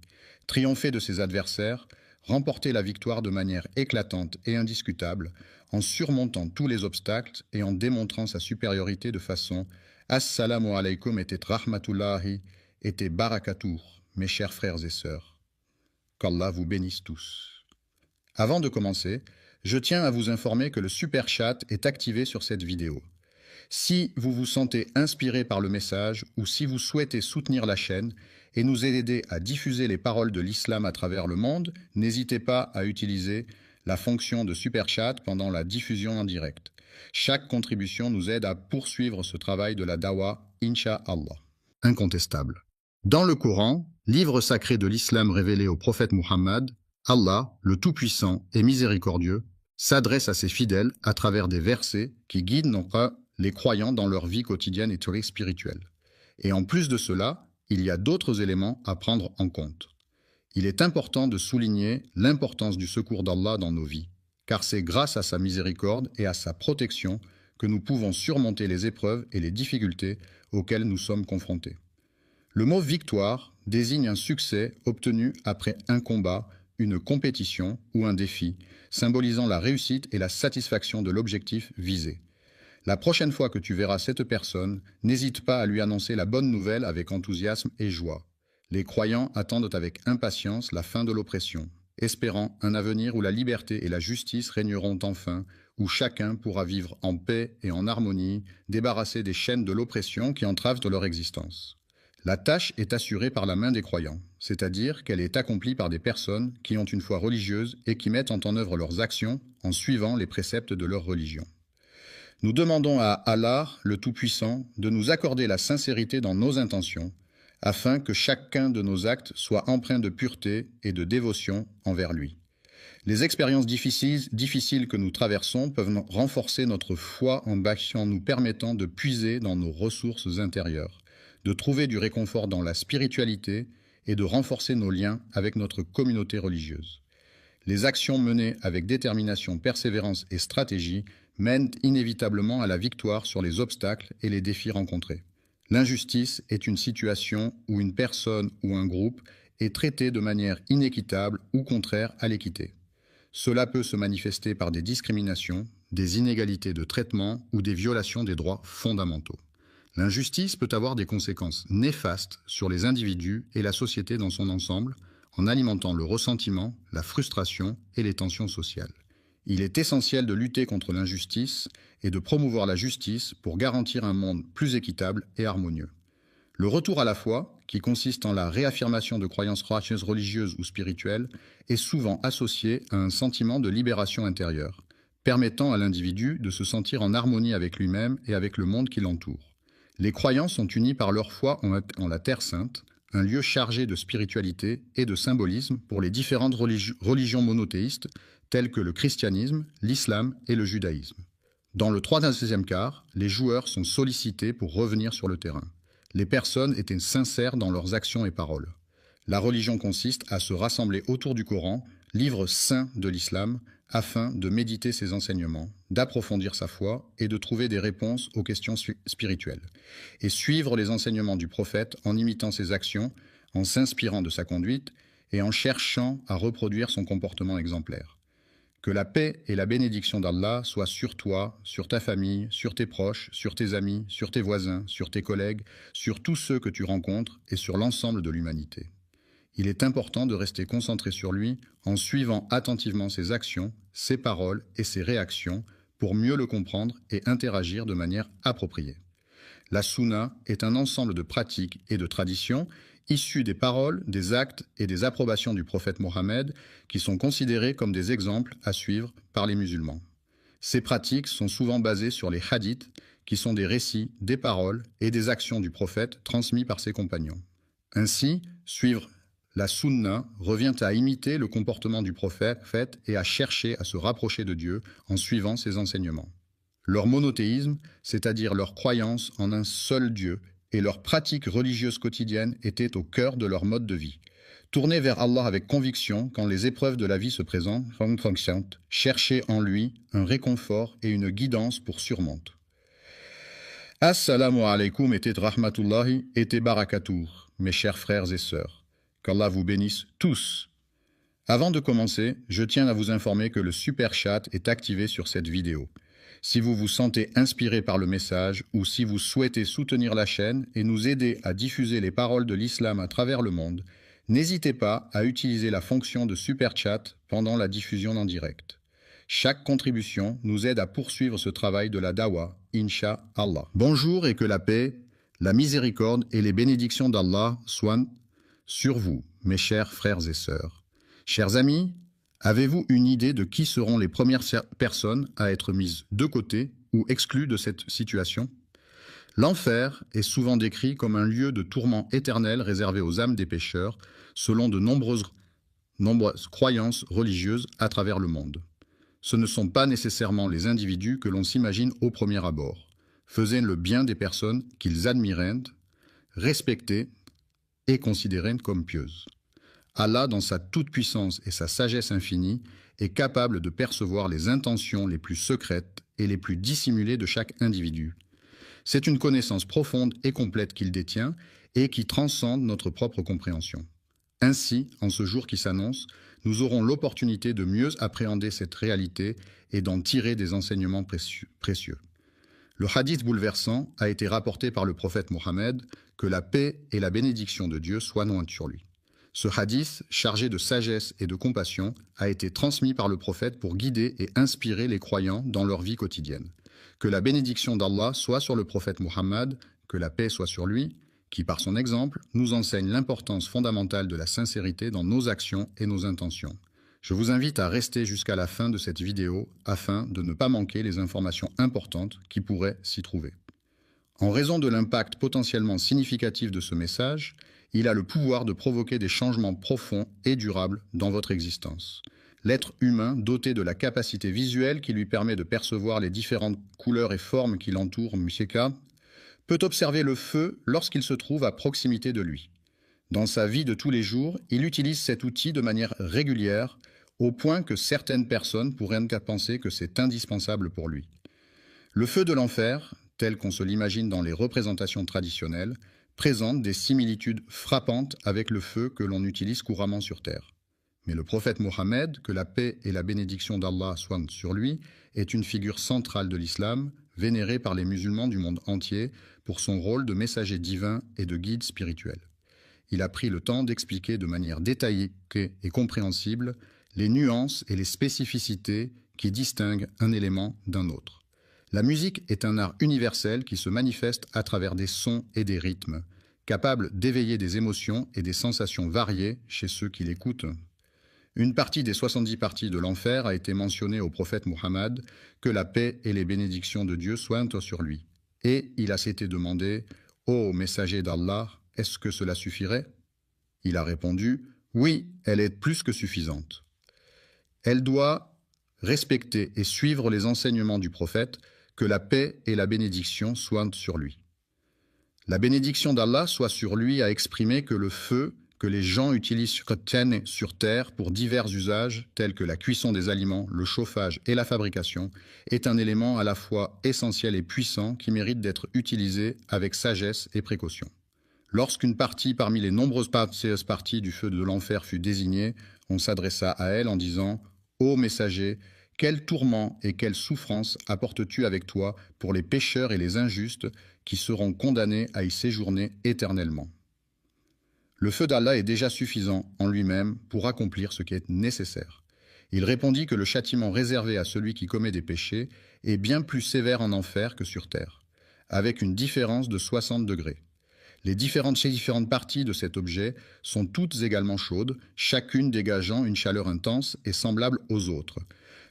Triompher de ses adversaires, remporter la victoire de manière éclatante et indiscutable, en surmontant tous les obstacles et en démontrant sa supériorité de façon « Assalamu alaykum et rahmatullahi et barakatuh », mes chers frères et sœurs. Qu'Allah vous bénisse tous. Avant de commencer, je tiens à vous informer que le super chat est activé sur cette vidéo. Si vous vous sentez inspiré par le message ou si vous souhaitez soutenir la chaîne et nous aider à diffuser les paroles de l'islam à travers le monde, n'hésitez pas à utiliser la fonction de super chat pendant la diffusion en direct. Chaque contribution nous aide à poursuivre ce travail de la dawa, Inch'Allah. Incontestable. Dans le Coran, livre sacré de l'islam révélé au prophète Muhammad, Allah, le Tout-Puissant et Miséricordieux, s'adresse à ses fidèles à travers des versets qui guident non pas les croyants dans leur vie quotidienne et spirituelle. Et en plus de cela, il y a d'autres éléments à prendre en compte. Il est important de souligner l'importance du secours d'Allah dans nos vies, car c'est grâce à sa miséricorde et à sa protection que nous pouvons surmonter les épreuves et les difficultés auxquelles nous sommes confrontés. Le mot « victoire » désigne un succès obtenu après un combat, une compétition ou un défi, symbolisant la réussite et la satisfaction de l'objectif visé. La prochaine fois que tu verras cette personne, n'hésite pas à lui annoncer la bonne nouvelle avec enthousiasme et joie. Les croyants attendent avec impatience la fin de l'oppression, espérant un avenir où la liberté et la justice régneront enfin, où chacun pourra vivre en paix et en harmonie, débarrassé des chaînes de l'oppression qui entravent leur existence. La tâche est assurée par la main des croyants, c'est-à-dire qu'elle est accomplie par des personnes qui ont une foi religieuse et qui mettent en œuvre leurs actions en suivant les préceptes de leur religion. Nous demandons à Allah, le Tout-Puissant, de nous accorder la sincérité dans nos intentions, afin que chacun de nos actes soit empreint de pureté et de dévotion envers lui. Les expériences difficiles que nous traversons peuvent renforcer notre foi en nous permettant de puiser dans nos ressources intérieures, de trouver du réconfort dans la spiritualité et de renforcer nos liens avec notre communauté religieuse. Les actions menées avec détermination, persévérance et stratégie mènent inévitablement à la victoire sur les obstacles et les défis rencontrés. L'injustice est une situation où une personne ou un groupe est traité de manière inéquitable ou contraire à l'équité. Cela peut se manifester par des discriminations, des inégalités de traitement ou des violations des droits fondamentaux. L'injustice peut avoir des conséquences néfastes sur les individus et la société dans son ensemble, en alimentant le ressentiment, la frustration et les tensions sociales. Il est essentiel de lutter contre l'injustice et de promouvoir la justice pour garantir un monde plus équitable et harmonieux. Le retour à la foi, qui consiste en la réaffirmation de croyances religieuses ou spirituelles, est souvent associé à un sentiment de libération intérieure, permettant à l'individu de se sentir en harmonie avec lui-même et avec le monde qui l'entoure. Les croyants sont unis par leur foi en la Terre Sainte, un lieu chargé de spiritualité et de symbolisme pour les différentes religions monothéistes, telles que le christianisme, l'islam et le judaïsme. Dans le troisième quart, les joueurs sont sollicités pour revenir sur le terrain. Les personnes étaient sincères dans leurs actions et paroles. La religion consiste à se rassembler autour du Coran, livre saint de l'islam, afin de méditer ses enseignements, d'approfondir sa foi et de trouver des réponses aux questions spirituelles, et suivre les enseignements du prophète en imitant ses actions, en s'inspirant de sa conduite et en cherchant à reproduire son comportement exemplaire. Que la paix et la bénédiction d'Allah soient sur toi, sur ta famille, sur tes proches, sur tes amis, sur tes voisins, sur tes collègues, sur tous ceux que tu rencontres et sur l'ensemble de l'humanité. Il est important de rester concentré sur lui en suivant attentivement ses actions, ses paroles et ses réactions pour mieux le comprendre et interagir de manière appropriée. La Sunna est un ensemble de pratiques et de traditions issus des paroles, des actes et des approbations du prophète Mohammed qui sont considérés comme des exemples à suivre par les musulmans. Ces pratiques sont souvent basées sur les hadiths qui sont des récits, des paroles et des actions du prophète transmis par ses compagnons. Ainsi, suivre la sunna revient à imiter le comportement du prophète et à chercher à se rapprocher de Dieu en suivant ses enseignements. Leur monothéisme, c'est-à-dire leur croyance en un seul Dieu, et leur pratique religieuse quotidienne étaient au cœur de leur mode de vie. Tourner vers Allah avec conviction quand les épreuves de la vie se présentent, chercher en lui un réconfort et une guidance pour surmonter. Assalamu alaikum et rahmatullahi et barakatuh, mes chers frères et sœurs. Qu'Allah vous bénisse tous. Avant de commencer, je tiens à vous informer que le super chat est activé sur cette vidéo. Si vous vous sentez inspiré par le message ou si vous souhaitez soutenir la chaîne et nous aider à diffuser les paroles de l'islam à travers le monde, n'hésitez pas à utiliser la fonction de super chat pendant la diffusion en direct. Chaque contribution nous aide à poursuivre ce travail de la dawa, Inch'Allah. Bonjour et que la paix, la miséricorde et les bénédictions d'Allah soient sur vous, mes chers frères et sœurs. Chers amis, avez-vous une idée de qui seront les premières personnes à être mises de côté ou exclues de cette situation? L'enfer est souvent décrit comme un lieu de tourment éternel réservé aux âmes des pécheurs, selon de nombreuses croyances religieuses à travers le monde. Ce ne sont pas nécessairement les individus que l'on s'imagine au premier abord. Faisaient le bien des personnes qu'ils admiraient, respectaient et considéraient comme pieuses. Allah, dans sa toute-puissance et sa sagesse infinie, est capable de percevoir les intentions les plus secrètes et les plus dissimulées de chaque individu. C'est une connaissance profonde et complète qu'il détient et qui transcende notre propre compréhension. Ainsi, en ce jour qui s'annonce, nous aurons l'opportunité de mieux appréhender cette réalité et d'en tirer des enseignements précieux. Le hadith bouleversant a été rapporté par le prophète Mohammed, que la paix et la bénédiction de Dieu soient sur lui. Ce hadith, chargé de sagesse et de compassion, a été transmis par le prophète pour guider et inspirer les croyants dans leur vie quotidienne. Que la bénédiction d'Allah soit sur le prophète Muhammad, que la paix soit sur lui, qui par son exemple nous enseigne l'importance fondamentale de la sincérité dans nos actions et nos intentions. Je vous invite à rester jusqu'à la fin de cette vidéo afin de ne pas manquer les informations importantes qui pourraient s'y trouver. En raison de l'impact potentiellement significatif de ce message, il a le pouvoir de provoquer des changements profonds et durables dans votre existence. L'être humain, doté de la capacité visuelle qui lui permet de percevoir les différentes couleurs et formes qui l'entourent, Msheka, peut observer le feu lorsqu'il se trouve à proximité de lui. Dans sa vie de tous les jours, il utilise cet outil de manière régulière, au point que certaines personnes pourraient penser que c'est indispensable pour lui. Le feu de l'enfer, tel qu'on se l'imagine dans les représentations traditionnelles, présente des similitudes frappantes avec le feu que l'on utilise couramment sur terre. Mais le prophète Mohammed, que la paix et la bénédiction d'Allah soient sur lui, est une figure centrale de l'islam, vénéré par les musulmans du monde entier pour son rôle de messager divin et de guide spirituel. Il a pris le temps d'expliquer de manière détaillée et compréhensible les nuances et les spécificités qui distinguent un élément d'un autre. La musique est un art universel qui se manifeste à travers des sons et des rythmes, capable d'éveiller des émotions et des sensations variées chez ceux qui l'écoutent. Une partie des 70 parties de l'enfer a été mentionnée au prophète Muhammad, que la paix et les bénédictions de Dieu soient sur lui. Et il a s'était demandé, « Ô messager d'Allah, est-ce que cela suffirait ?» Il a répondu, « Oui, elle est plus que suffisante. » Elle doit respecter et suivre les enseignements du prophète, que la paix et la bénédiction soient sur lui. La bénédiction d'Allah soit sur lui a exprimé que le feu que les gens utilisent sur terre pour divers usages tels que la cuisson des aliments, le chauffage et la fabrication est un élément à la fois essentiel et puissant qui mérite d'être utilisé avec sagesse et précaution. Lorsqu'une partie parmi les nombreuses parties du feu de l'enfer fut désignée, on s'adressa à elle en disant « Ô messager, quel tourment et quelle souffrance apportes-tu avec toi pour les pécheurs et les injustes qui seront condamnés à y séjourner éternellement ?» Le feu d'Allah est déjà suffisant en lui-même pour accomplir ce qui est nécessaire. Il répondit que le châtiment réservé à celui qui commet des péchés est bien plus sévère en enfer que sur terre, avec une différence de 60 degrés. Les différentes parties de cet objet sont toutes également chaudes, chacune dégageant une chaleur intense et semblable aux autres.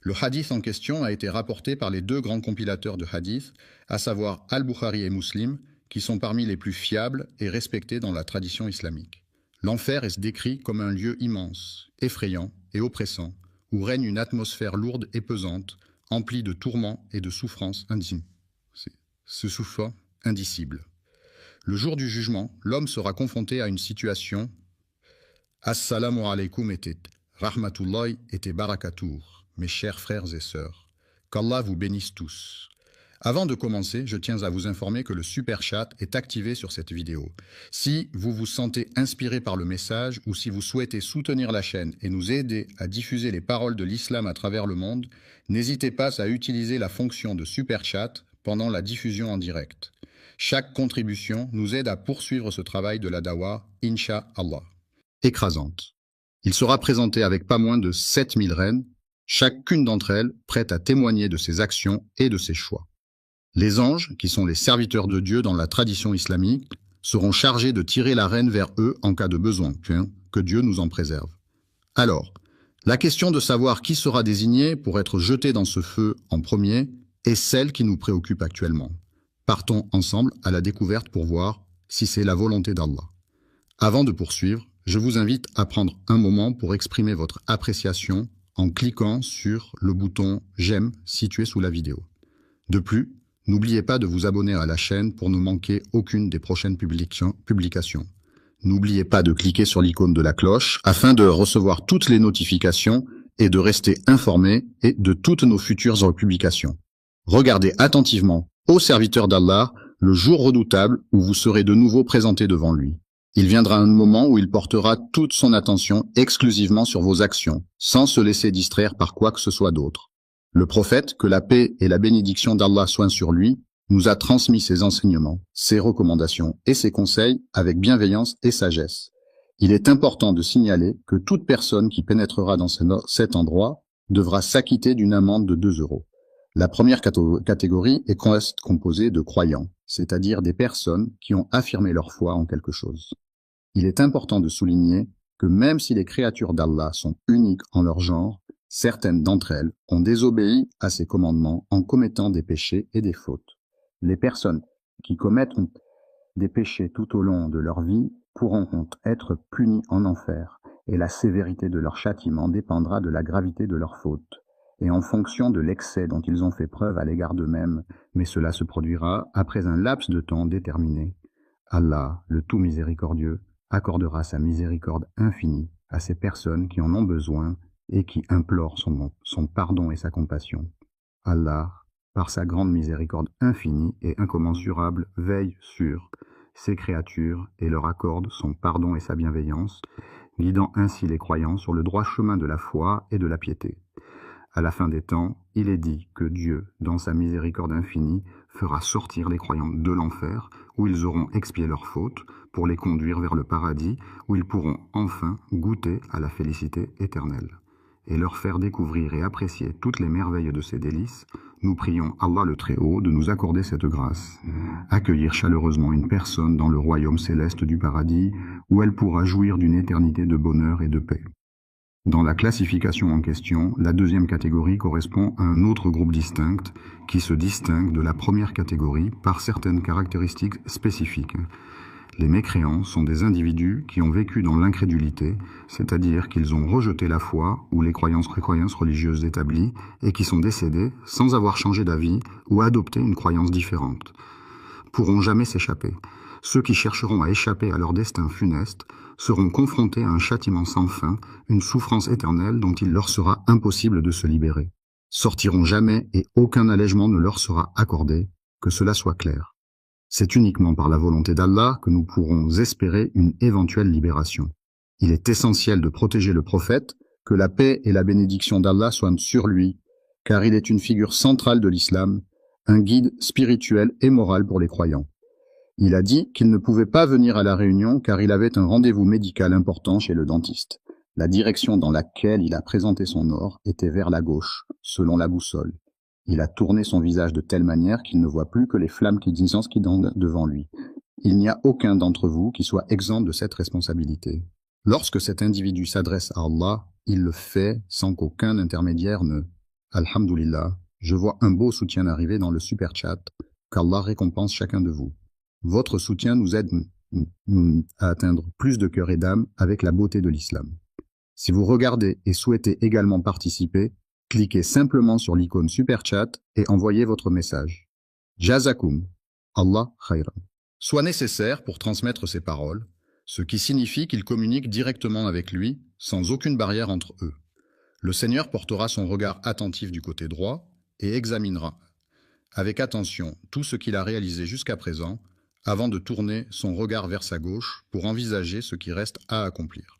Le hadith en question a été rapporté par les deux grands compilateurs de hadith, à savoir Al-Bukhari et Muslim, qui sont parmi les plus fiables et respectés dans la tradition islamique. L'enfer est décrit comme un lieu immense, effrayant et oppressant, où règne une atmosphère lourde et pesante, emplie de tourments et de souffrances indicibles. Le jour du jugement, l'homme sera confronté à une situation « Assalamu alaikum était rahmatullahi et barakatuh » mes chers frères et sœurs. Qu'Allah vous bénisse tous. Avant de commencer, je tiens à vous informer que le Super Chat est activé sur cette vidéo. Si vous vous sentez inspiré par le message ou si vous souhaitez soutenir la chaîne et nous aider à diffuser les paroles de l'islam à travers le monde, n'hésitez pas à utiliser la fonction de Super Chat pendant la diffusion en direct. Chaque contribution nous aide à poursuivre ce travail de la dawa, Inch'Allah. Écrasante. Il sera présenté avec pas moins de 7000 reines, chacune d'entre elles prête à témoigner de ses actions et de ses choix. Les anges, qui sont les serviteurs de Dieu dans la tradition islamique, seront chargés de tirer la reine vers eux en cas de besoin, que Dieu nous en préserve. Alors, la question de savoir qui sera désigné pour être jeté dans ce feu en premier est celle qui nous préoccupe actuellement. Partons ensemble à la découverte pour voir si c'est la volonté d'Allah. Avant de poursuivre, je vous invite à prendre un moment pour exprimer votre appréciation en cliquant sur le bouton « J'aime » situé sous la vidéo. De plus, n'oubliez pas de vous abonner à la chaîne pour ne manquer aucune des prochaines publications. N'oubliez pas de cliquer sur l'icône de la cloche afin de recevoir toutes les notifications et de rester informé de toutes nos futures publications. Regardez attentivement ô serviteur d'Allah le jour redoutable où vous serez de nouveau présenté devant lui. Il viendra un moment où il portera toute son attention exclusivement sur vos actions, sans se laisser distraire par quoi que ce soit d'autre. Le prophète, que la paix et la bénédiction d'Allah soient sur lui, nous a transmis ses enseignements, ses recommandations et ses conseils avec bienveillance et sagesse. Il est important de signaler que toute personne qui pénétrera dans cet endroit devra s'acquitter d'une amende de 2 euros. La première catégorie est composée de croyants, c'est-à-dire des personnes qui ont affirmé leur foi en quelque chose. Il est important de souligner que même si les créatures d'Allah sont uniques en leur genre, certaines d'entre elles ont désobéi à ses commandements en commettant des péchés et des fautes. Les personnes qui commettent des péchés tout au long de leur vie pourront être punies en enfer, et la sévérité de leur châtiment dépendra de la gravité de leurs fautes, et en fonction de l'excès dont ils ont fait preuve à l'égard d'eux-mêmes, mais cela se produira après un laps de temps déterminé. Allah, le tout miséricordieux, accordera sa miséricorde infinie à ces personnes qui en ont besoin et qui implorent son pardon et sa compassion. Allah, par sa grande miséricorde infinie et incommensurable, veille sur ses créatures et leur accorde son pardon et sa bienveillance, guidant ainsi les croyants sur le droit chemin de la foi et de la piété. À la fin des temps, il est dit que Dieu, dans sa miséricorde infinie, fera sortir les croyants de l'enfer, où ils auront expié leurs fautes, pour les conduire vers le paradis, où ils pourront enfin goûter à la félicité éternelle, et leur faire découvrir et apprécier toutes les merveilles de ses délices. Nous prions Allah le Très-Haut de nous accorder cette grâce, accueillir chaleureusement une personne dans le royaume céleste du paradis, où elle pourra jouir d'une éternité de bonheur et de paix. Dans la classification en question, la deuxième catégorie correspond à un autre groupe distinct qui se distingue de la première catégorie par certaines caractéristiques spécifiques. Les mécréants sont des individus qui ont vécu dans l'incrédulité, c'est-à-dire qu'ils ont rejeté la foi ou les croyances religieuses établies et qui sont décédés sans avoir changé d'avis ou adopté une croyance différente. Pourront jamais s'échapper. Ceux qui chercheront à échapper à leur destin funeste seront confrontés à un châtiment sans fin, une souffrance éternelle dont il leur sera impossible de se libérer. Sortiront jamais et aucun allègement ne leur sera accordé, que cela soit clair. C'est uniquement par la volonté d'Allah que nous pourrons espérer une éventuelle libération. Il est essentiel de protéger le prophète, que la paix et la bénédiction d'Allah soient sur lui, car il est une figure centrale de l'islam, un guide spirituel et moral pour les croyants. Il a dit qu'il ne pouvait pas venir à la réunion car il avait un rendez-vous médical important chez le dentiste. La direction dans laquelle il a présenté son or était vers la gauche, selon la boussole. Il a tourné son visage de telle manière qu'il ne voit plus que les flammes qui dansent devant lui. Il n'y a aucun d'entre vous qui soit exempt de cette responsabilité. Lorsque cet individu s'adresse à Allah, il le fait sans qu'aucun intermédiaire ne... Alhamdulillah, je vois un beau soutien arriver dans le super chat, qu'Allah récompense chacun de vous. Votre soutien nous aide à atteindre plus de cœurs et d'âmes avec la beauté de l'islam. Si vous regardez et souhaitez également participer, cliquez simplement sur l'icône Super Chat et envoyez votre message. Jazakum, Allah khayran. Soit nécessaire pour transmettre ces paroles, ce qui signifie qu'ils communiquent directement avec lui, sans aucune barrière entre eux. Le Seigneur portera son regard attentif du côté droit et examinera avec attention tout ce qu'il a réalisé jusqu'à présent, avant de tourner son regard vers sa gauche pour envisager ce qui reste à accomplir.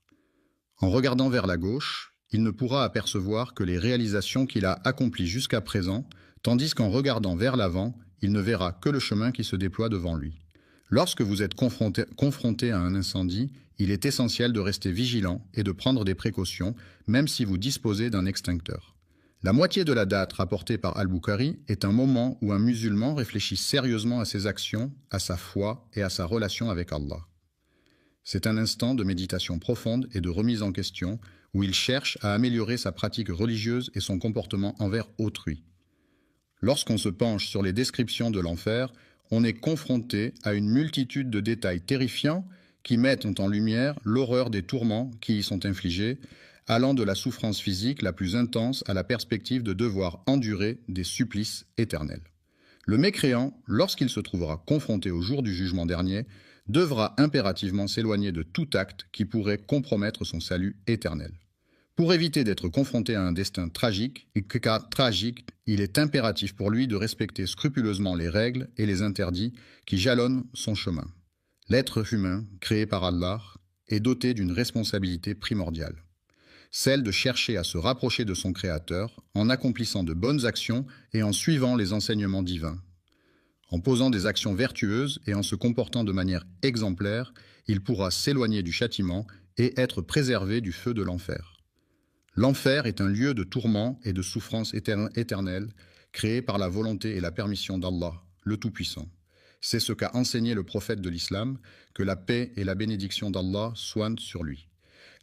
En regardant vers la gauche, il ne pourra apercevoir que les réalisations qu'il a accomplies jusqu'à présent, tandis qu'en regardant vers l'avant, il ne verra que le chemin qui se déploie devant lui. Lorsque vous êtes confronté à un incendie, il est essentiel de rester vigilant et de prendre des précautions, même si vous disposez d'un extincteur. La moitié de la date rapportée par Al-Bukhari est un moment où un musulman réfléchit sérieusement à ses actions, à sa foi et à sa relation avec Allah. C'est un instant de méditation profonde et de remise en question où il cherche à améliorer sa pratique religieuse et son comportement envers autrui. Lorsqu'on se penche sur les descriptions de l'enfer, on est confronté à une multitude de détails terrifiants qui mettent en lumière l'horreur des tourments qui y sont infligés, allant de la souffrance physique la plus intense à la perspective de devoir endurer des supplices éternels. Le mécréant, lorsqu'il se trouvera confronté au jour du jugement dernier, devra impérativement s'éloigner de tout acte qui pourrait compromettre son salut éternel. Pour éviter d'être confronté à un destin tragique, il est impératif pour lui de respecter scrupuleusement les règles et les interdits qui jalonnent son chemin. L'être humain, créé par Allah, est doté d'une responsabilité primordiale, celle de chercher à se rapprocher de son Créateur en accomplissant de bonnes actions et en suivant les enseignements divins. En posant des actions vertueuses et en se comportant de manière exemplaire, il pourra s'éloigner du châtiment et être préservé du feu de l'enfer. L'enfer est un lieu de tourment et de souffrance éternelle, créé par la volonté et la permission d'Allah, le Tout-Puissant. C'est ce qu'a enseigné le prophète de l'islam, que la paix et la bénédiction d'Allah soient sur lui.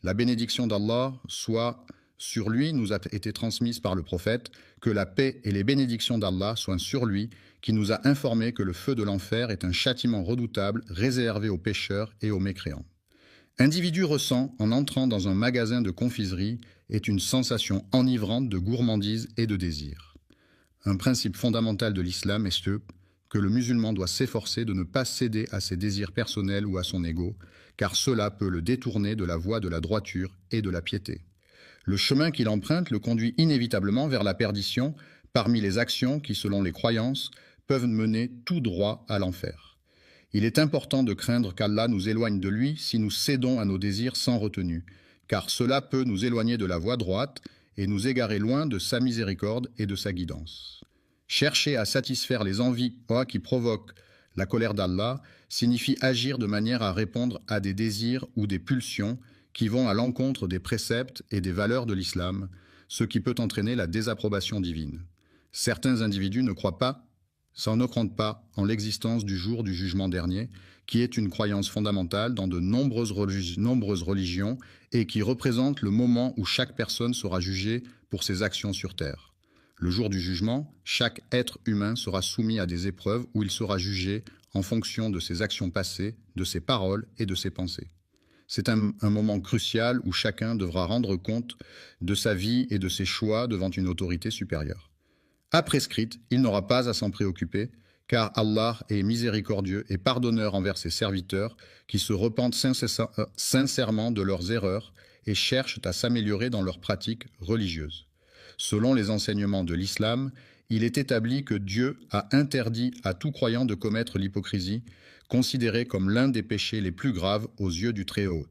La bénédiction d'Allah soit sur lui nous a été transmise par le prophète, que la paix et les bénédictions d'Allah soient sur lui, qui nous a informé que le feu de l'enfer est un châtiment redoutable réservé aux pécheurs et aux mécréants. Individu ressent, en entrant dans un magasin de confiserie, est une sensation enivrante de gourmandise et de désir. Un principe fondamental de l'islam est ce que le musulman doit s'efforcer de ne pas céder à ses désirs personnels ou à son ego, car cela peut le détourner de la voie de la droiture et de la piété. Le chemin qu'il emprunte le conduit inévitablement vers la perdition parmi les actions qui, selon les croyances, peuvent mener tout droit à l'enfer. Il est important de craindre qu'Allah nous éloigne de lui si nous cédons à nos désirs sans retenue, car cela peut nous éloigner de la voie droite et nous égarer loin de sa miséricorde et de sa guidance. Chercher à satisfaire les envies qui provoquent la colère d'Allah signifie agir de manière à répondre à des désirs ou des pulsions qui vont à l'encontre des préceptes et des valeurs de l'islam, ce qui peut entraîner la désapprobation divine. Certains individus ne croient pas en l'existence du jour du jugement dernier, qui est une croyance fondamentale dans de nombreuses religions et qui représente le moment où chaque personne sera jugée pour ses actions sur terre. Le jour du jugement, chaque être humain sera soumis à des épreuves où il sera jugé en fonction de ses actions passées, de ses paroles et de ses pensées. C'est un moment crucial où chacun devra rendre compte de sa vie et de ses choix devant une autorité supérieure. A prescrite, il n'aura pas à s'en préoccuper, car Allah est miséricordieux et pardonneur envers ses serviteurs qui se repentent sincèrement de leurs erreurs et cherchent à s'améliorer dans leurs pratiques religieuses. Selon les enseignements de l'islam, il est établi que Dieu a interdit à tout croyant de commettre l'hypocrisie, considérée comme l'un des péchés les plus graves aux yeux du Très-Haut.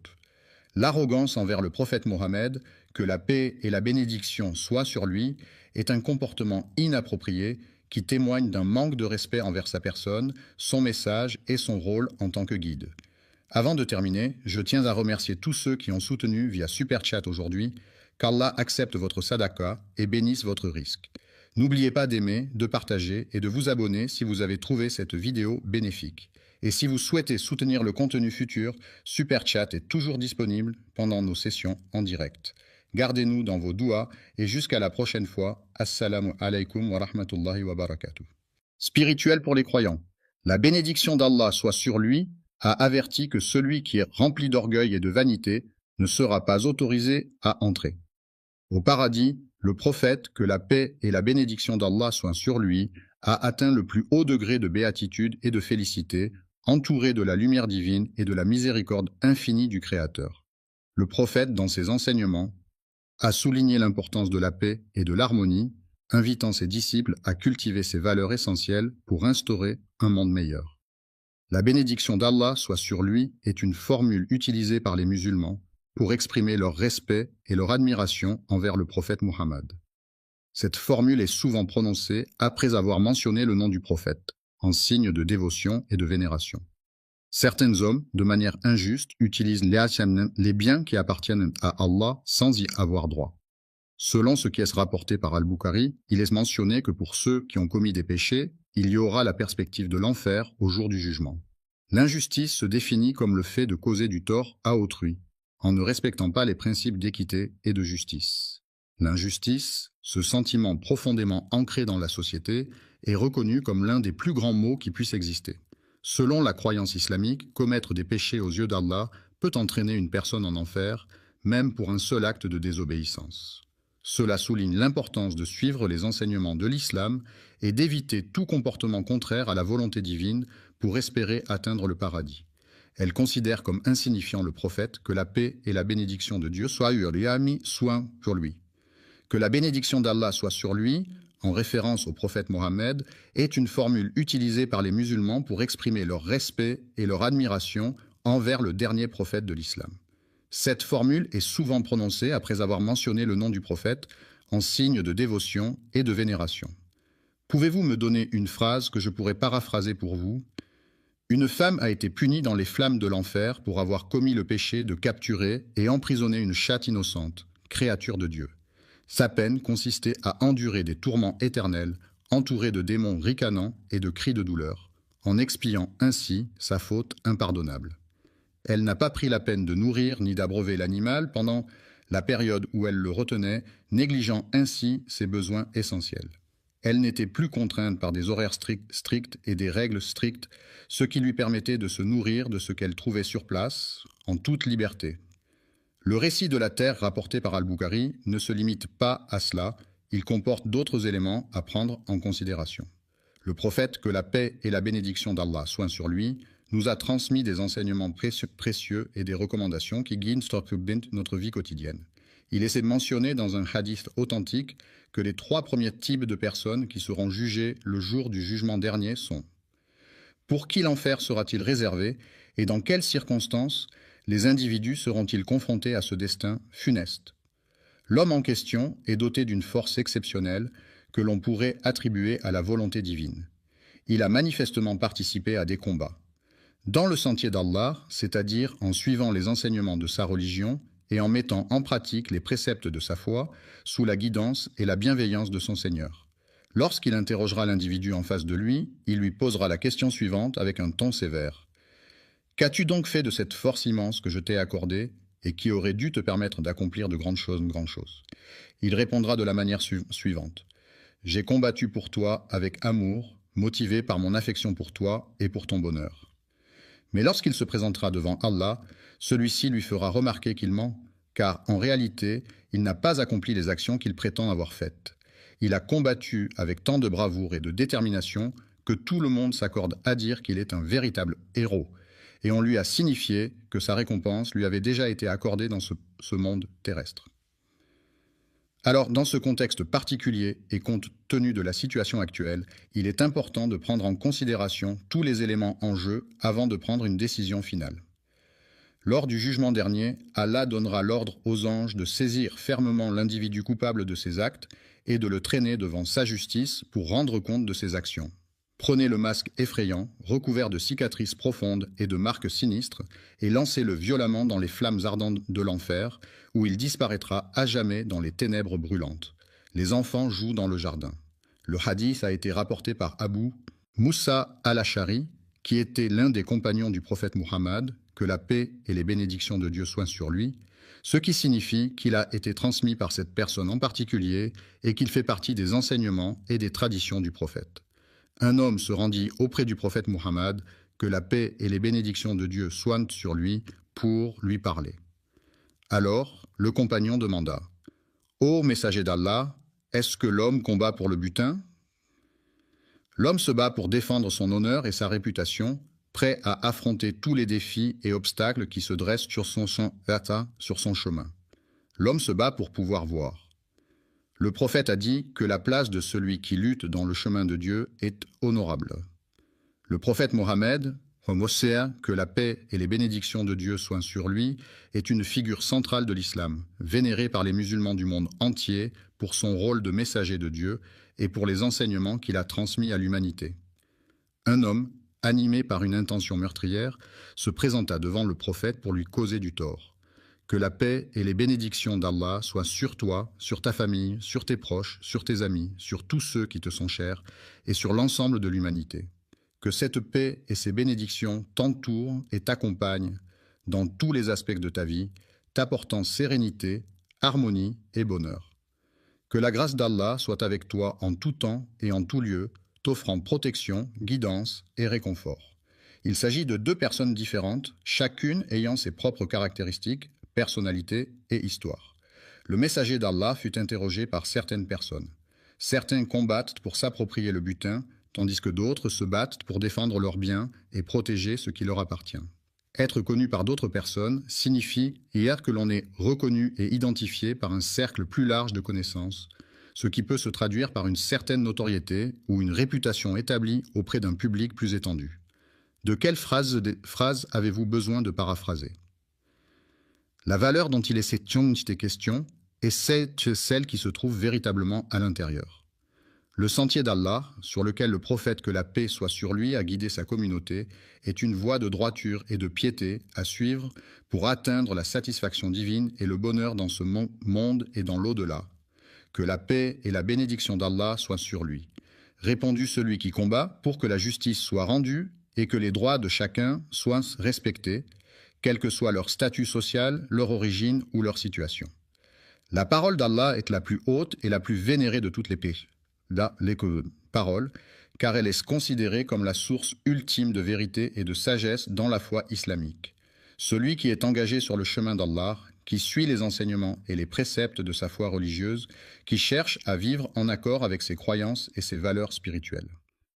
L'arrogance envers le prophète Mohammed, que la paix et la bénédiction soient sur lui, est un comportement inapproprié qui témoigne d'un manque de respect envers sa personne, son message et son rôle en tant que guide. Avant de terminer, je tiens à remercier tous ceux qui ont soutenu via Super Chat aujourd'hui, qu'Allah accepte votre sadaqa et bénisse votre risque. N'oubliez pas d'aimer, de partager et de vous abonner si vous avez trouvé cette vidéo bénéfique. Et si vous souhaitez soutenir le contenu futur, Super Chat est toujours disponible pendant nos sessions en direct. Gardez-nous dans vos douas et jusqu'à la prochaine fois. Assalamu alaikum wa rahmatullahi wa barakatuh. Spirituel pour les croyants. La bénédiction d'Allah soit sur lui a averti que celui qui est rempli d'orgueil et de vanité ne sera pas autorisé à entrer. Au paradis, le prophète, que la paix et la bénédiction d'Allah soient sur lui, a atteint le plus haut degré de béatitude et de félicité, entouré de la lumière divine et de la miséricorde infinie du Créateur. Le prophète, dans ses enseignements, a souligné l'importance de la paix et de l'harmonie, invitant ses disciples à cultiver ces valeurs essentielles pour instaurer un monde meilleur. La bénédiction d'Allah soit sur lui est une formule utilisée par les musulmans pour exprimer leur respect et leur admiration envers le prophète Mohammed. Cette formule est souvent prononcée après avoir mentionné le nom du prophète, en signe de dévotion et de vénération. Certains hommes, de manière injuste, utilisent les biens qui appartiennent à Allah sans y avoir droit. Selon ce qui est rapporté par Al-Bukhari, il est mentionné que pour ceux qui ont commis des péchés, il y aura la perspective de l'enfer au jour du jugement. L'injustice se définit comme le fait de causer du tort à autrui, en ne respectant pas les principes d'équité et de justice. L'injustice, ce sentiment profondément ancré dans la société, est reconnu comme l'un des plus grands maux qui puissent exister. Selon la croyance islamique, commettre des péchés aux yeux d'Allah peut entraîner une personne en enfer, même pour un seul acte de désobéissance. Cela souligne l'importance de suivre les enseignements de l'islam et d'éviter tout comportement contraire à la volonté divine pour espérer atteindre le paradis. Elle considère comme insignifiant le prophète, que la paix et la bénédiction de Dieu soient sur lui. Que la bénédiction d'Allah soit sur lui, en référence au prophète Mohammed, est une formule utilisée par les musulmans pour exprimer leur respect et leur admiration envers le dernier prophète de l'islam. Cette formule est souvent prononcée après avoir mentionné le nom du prophète en signe de dévotion et de vénération. Pouvez-vous me donner une phrase que je pourrais paraphraser pour vous ? Une femme a été punie dans les flammes de l'enfer pour avoir commis le péché de capturer et emprisonner une chatte innocente, créature de Dieu. Sa peine consistait à endurer des tourments éternels, entourés de démons ricanants et de cris de douleur, en expiant ainsi sa faute impardonnable. Elle n'a pas pris la peine de nourrir ni d'abreuver l'animal pendant la période où elle le retenait, négligeant ainsi ses besoins essentiels. Elle n'était plus contrainte par des horaires stricts et des règles strictes, ce qui lui permettait de se nourrir de ce qu'elle trouvait sur place, en toute liberté. Le récit de la terre rapporté par Al-Bukhari ne se limite pas à cela, il comporte d'autres éléments à prendre en considération. Le prophète, que la paix et la bénédiction d'Allah soient sur lui, nous a transmis des enseignements précieux et des recommandations qui guident notre vie quotidienne. Il est mentionné dans un hadith authentique que les 3 premiers types de personnes qui seront jugées le jour du jugement dernier sont: pour qui l'enfer sera-t-il réservé et dans quelles circonstances les individus seront-ils confrontés à ce destin funeste? L'homme en question est doté d'une force exceptionnelle que l'on pourrait attribuer à la volonté divine. Il a manifestement participé à des combats. Dans le sentier d'Allah, c'est-à-dire en suivant les enseignements de sa religion et en mettant en pratique les préceptes de sa foi, sous la guidance et la bienveillance de son Seigneur. Lorsqu'il interrogera l'individu en face de lui, il lui posera la question suivante avec un ton sévère. « Qu'as-tu donc fait de cette force immense que je t'ai accordée et qui aurait dû te permettre d'accomplir de grandes choses, Il répondra de la manière suivante. « J'ai combattu pour toi avec amour, motivé par mon affection pour toi et pour ton bonheur. » Mais lorsqu'il se présentera devant Allah, celui-ci lui fera remarquer qu'il ment, car en réalité, il n'a pas accompli les actions qu'il prétend avoir faites. Il a combattu avec tant de bravoure et de détermination que tout le monde s'accorde à dire qu'il est un véritable héros, et on lui a signifié que sa récompense lui avait déjà été accordée dans ce monde terrestre. Alors, dans ce contexte particulier et compte tenu de la situation actuelle, il est important de prendre en considération tous les éléments en jeu avant de prendre une décision finale. Lors du jugement dernier, Allah donnera l'ordre aux anges de saisir fermement l'individu coupable de ses actes et de le traîner devant sa justice pour rendre compte de ses actions. Prenez le masque effrayant, recouvert de cicatrices profondes et de marques sinistres, et lancez-le violemment dans les flammes ardentes de l'enfer, où il disparaîtra à jamais dans les ténèbres brûlantes. Les enfants jouent dans le jardin. Le hadith a été rapporté par Abu Moussa al-Ashari, qui était l'un des compagnons du prophète Muhammad, que la paix et les bénédictions de Dieu soient sur lui, ce qui signifie qu'il a été transmis par cette personne en particulier et qu'il fait partie des enseignements et des traditions du prophète. Un homme se rendit auprès du prophète Muhammad, que la paix et les bénédictions de Dieu soient sur lui, pour lui parler. Alors, le compagnon demanda : « Ô messager d'Allah, est-ce que l'homme combat pour le butin ? L'homme se bat pour défendre son honneur et sa réputation, prêt à affronter tous les défis et obstacles qui se dressent sur son chemin. L'homme se bat pour pouvoir voir. Le prophète a dit que la place de celui qui lutte dans le chemin de Dieu est honorable. Le prophète Mohammed, que la paix et les bénédictions de Dieu soient sur lui, est une figure centrale de l'islam, vénérée par les musulmans du monde entier pour son rôle de messager de Dieu et pour les enseignements qu'il a transmis à l'humanité. Un homme, animé par une intention meurtrière, se présenta devant le prophète pour lui causer du tort. Que la paix et les bénédictions d'Allah soient sur toi, sur ta famille, sur tes proches, sur tes amis, sur tous ceux qui te sont chers et sur l'ensemble de l'humanité. Que cette paix et ces bénédictions t'entourent et t'accompagnent dans tous les aspects de ta vie, t'apportant sérénité, harmonie et bonheur. Que la grâce d'Allah soit avec toi en tout temps et en tout lieu, t'offrant protection, guidance et réconfort. Il s'agit de 2 personnes différentes, chacune ayant ses propres caractéristiques, personnalité et histoire. Le messager d'Allah fut interrogé par certaines personnes. Certains combattent pour s'approprier le butin, tandis que d'autres se battent pour défendre leurs biens et protéger ce qui leur appartient. Être connu par d'autres personnes signifie hier que l'on est reconnu et identifié par un cercle plus large de connaissances, ce qui peut se traduire par une certaine notoriété ou une réputation établie auprès d'un public plus étendu. De quelle phrase avez-vous besoin de paraphraser ? La valeur dont il est question est celle qui se trouve véritablement à l'intérieur. Le sentier d'Allah, sur lequel le prophète que la paix soit sur lui a guidé sa communauté, est une voie de droiture et de piété à suivre pour atteindre la satisfaction divine et le bonheur dans ce monde et dans l'au-delà. Que la paix et la bénédiction d'Allah soient sur lui. Répondit celui qui combat pour que la justice soit rendue et que les droits de chacun soient respectés, quel que soit leur statut social, leur origine ou leur situation. La parole d'Allah est la plus haute et la plus vénérée de toutes les paroles, car elle est considérée comme la source ultime de vérité et de sagesse dans la foi islamique. Celui qui est engagé sur le chemin d'Allah, qui suit les enseignements et les préceptes de sa foi religieuse, qui cherche à vivre en accord avec ses croyances et ses valeurs spirituelles.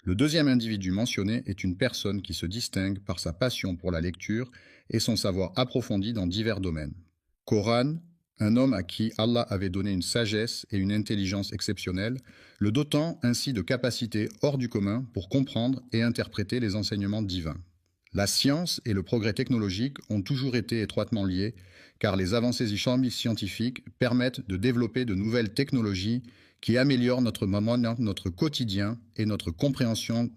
Le deuxième individu mentionné est une personne qui se distingue par sa passion pour la lecture et son savoir approfondi dans divers domaines. Coran, un homme à qui Allah avait donné une sagesse et une intelligence exceptionnelles, le dotant ainsi de capacités hors du commun pour comprendre et interpréter les enseignements divins. La science et le progrès technologique ont toujours été étroitement liés, car les avancées scientifiques permettent de développer de nouvelles technologies qui améliorent notre quotidien et notre compréhension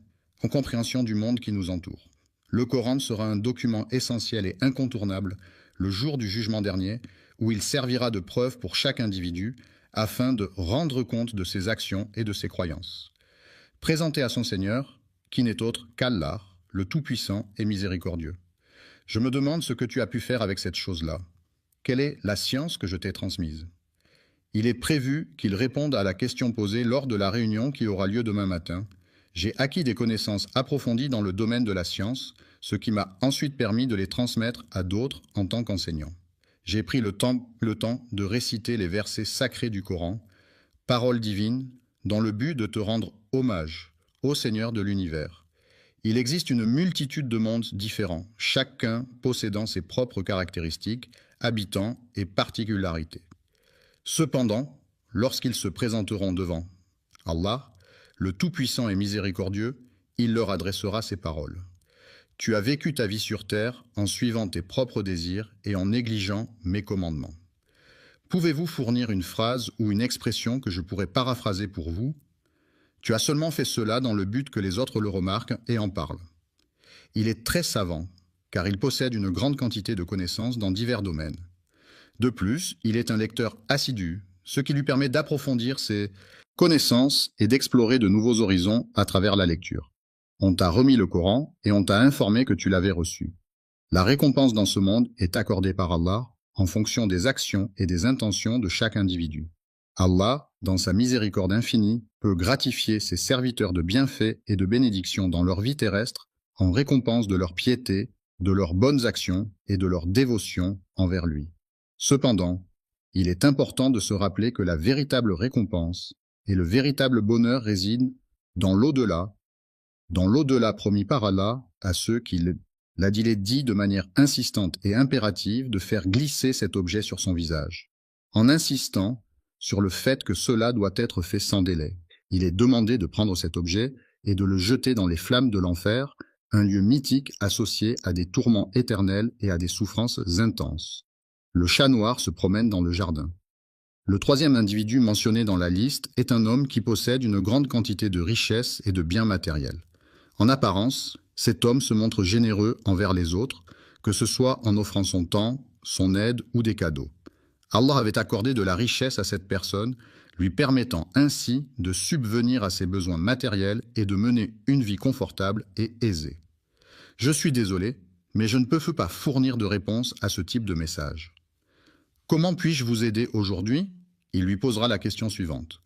du monde qui nous entoure. Le Coran sera un document essentiel et incontournable le jour du jugement dernier, où il servira de preuve pour chaque individu afin de rendre compte de ses actions et de ses croyances. Présenté à son Seigneur, qui n'est autre qu'Allah, le Tout-Puissant et Miséricordieux. Je me demande ce que tu as pu faire avec cette chose-là. Quelle est la science que je t'ai transmise? Il est prévu qu'il réponde à la question posée lors de la réunion qui aura lieu demain matin. J'ai acquis des connaissances approfondies dans le domaine de la science, ce qui m'a ensuite permis de les transmettre à d'autres en tant qu'enseignant. J'ai pris le temps de réciter les versets sacrés du Coran, paroles divines, dans le but de te rendre hommage, ô Seigneur de l'univers. Il existe une multitude de mondes différents, chacun possédant ses propres caractéristiques, habitants et particularités. Cependant, lorsqu'ils se présenteront devant Allah, le Tout-Puissant et Miséricordieux, il leur adressera ces paroles. Tu as vécu ta vie sur terre en suivant tes propres désirs et en négligeant mes commandements. Pouvez-vous fournir une phrase ou une expression que je pourrais paraphraser pour vous? Tu as seulement fait cela dans le but que les autres le remarquent et en parlent. Il est très savant, car il possède une grande quantité de connaissances dans divers domaines. De plus, il est un lecteur assidu, ce qui lui permet d'approfondir ses connaissances et d'explorer de nouveaux horizons à travers la lecture. On t'a remis le Coran et on t'a informé que tu l'avais reçu. La récompense dans ce monde est accordée par Allah en fonction des actions et des intentions de chaque individu. Allah, dans sa miséricorde infinie, peut gratifier ses serviteurs de bienfaits et de bénédictions dans leur vie terrestre en récompense de leur piété, de leurs bonnes actions et de leur dévotion envers lui. Cependant, il est important de se rappeler que la véritable récompense et le véritable bonheur résident dans l'au-delà promis par Allah à ceux qui il est dit de manière insistante et impérative de faire glisser cet objet sur son visage. En insistant sur le fait que cela doit être fait sans délai, il est demandé de prendre cet objet et de le jeter dans les flammes de l'enfer, un lieu mythique associé à des tourments éternels et à des souffrances intenses. Le chat noir se promène dans le jardin. Le troisième individu mentionné dans la liste est un homme qui possède une grande quantité de richesses et de biens matériels. En apparence, cet homme se montre généreux envers les autres, que ce soit en offrant son temps, son aide ou des cadeaux. Allah avait accordé de la richesse à cette personne, lui permettant ainsi de subvenir à ses besoins matériels et de mener une vie confortable et aisée. Je suis désolé, mais je ne peux pas fournir de réponse à ce type de message. Comment puis-je vous aider aujourd'hui? Il lui posera la question suivante.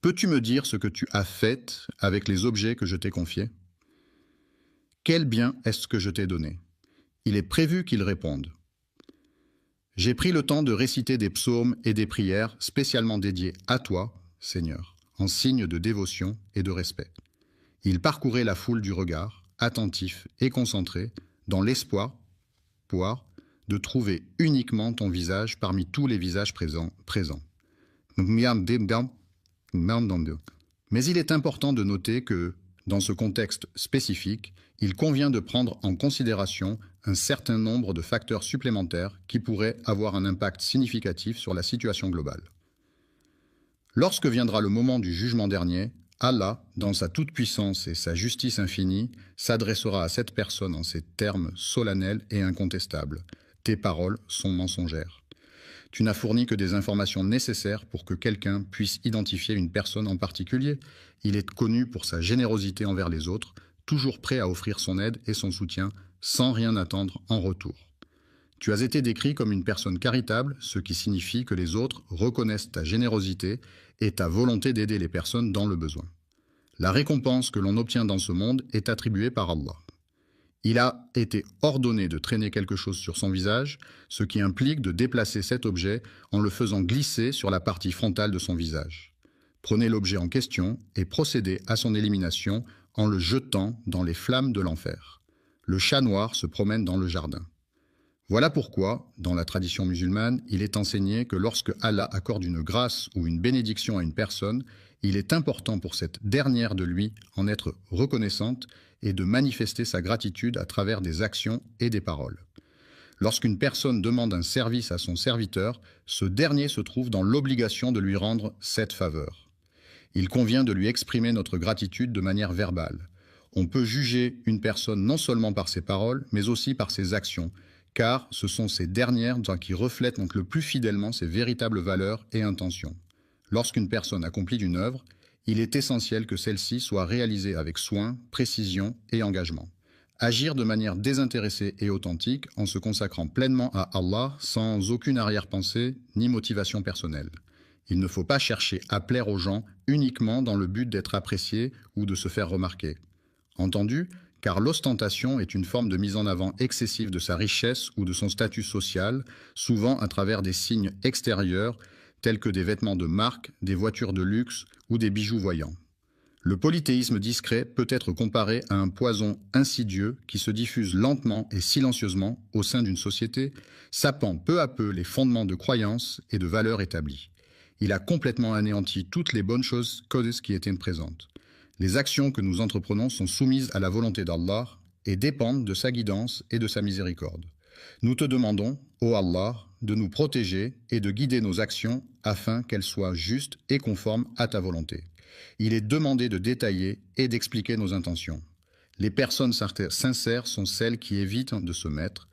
Peux-tu me dire ce que tu as fait avec les objets que je t'ai confiés? Quel bien est-ce que je t'ai donné? Il est prévu qu'il réponde. J'ai pris le temps de réciter des psaumes et des prières spécialement dédiées à toi, Seigneur, en signe de dévotion et de respect. Il parcourait la foule du regard, attentif et concentré, dans l'espoir de trouver uniquement ton visage parmi tous les visages présents. Mais il est important de noter que, dans ce contexte spécifique, il convient de prendre en considération un certain nombre de facteurs supplémentaires qui pourraient avoir un impact significatif sur la situation globale. Lorsque viendra le moment du jugement dernier, Allah, dans sa toute-puissance et sa justice infinie, s'adressera à cette personne en ces termes solennels et incontestables. Tes paroles sont mensongères. Tu n'as fourni que des informations nécessaires pour que quelqu'un puisse identifier une personne en particulier. Il est connu pour sa générosité envers les autres, toujours prêt à offrir son aide et son soutien, sans rien attendre en retour. Tu as été décrit comme une personne charitable, ce qui signifie que les autres reconnaissent ta générosité et ta volonté d'aider les personnes dans le besoin. La récompense que l'on obtient dans ce monde est attribuée par Allah. Il a été ordonné de traîner quelque chose sur son visage, ce qui implique de déplacer cet objet en le faisant glisser sur la partie frontale de son visage. Prenez l'objet en question et procédez à son élimination en le jetant dans les flammes de l'enfer. Le chat noir se promène dans le jardin. Voilà pourquoi, dans la tradition musulmane, il est enseigné que lorsque Allah accorde une grâce ou une bénédiction à une personne, il est important pour cette dernière de lui en être reconnaissante et de manifester sa gratitude à travers des actions et des paroles. Lorsqu'une personne demande un service à son serviteur, ce dernier se trouve dans l'obligation de lui rendre cette faveur. Il convient de lui exprimer notre gratitude de manière verbale. On peut juger une personne non seulement par ses paroles, mais aussi par ses actions, car ce sont ces dernières qui reflètent donc le plus fidèlement ses véritables valeurs et intentions. Lorsqu'une personne accomplit une œuvre, il est essentiel que celle-ci soit réalisée avec soin, précision et engagement. Agir de manière désintéressée et authentique en se consacrant pleinement à Allah sans aucune arrière-pensée ni motivation personnelle. Il ne faut pas chercher à plaire aux gens uniquement dans le but d'être apprécié ou de se faire remarquer. Entendu, car l'ostentation est une forme de mise en avant excessive de sa richesse ou de son statut social, souvent à travers des signes extérieurs tels que des vêtements de marque, des voitures de luxe ou des bijoux voyants. Le polythéisme discret peut être comparé à un poison insidieux qui se diffuse lentement et silencieusement au sein d'une société, sapant peu à peu les fondements de croyances et de valeurs établies. Il a complètement anéanti toutes les bonnes choses qui étaient présentes. Les actions que nous entreprenons sont soumises à la volonté d'Allah et dépendent de sa guidance et de sa miséricorde. Nous te demandons, ô Allah, de nous protéger et de guider nos actions afin qu'elles soient justes et conformes à ta volonté. Il est demandé de détailler et d'expliquer nos intentions. Les personnes sincères sont celles qui évitent de se mettre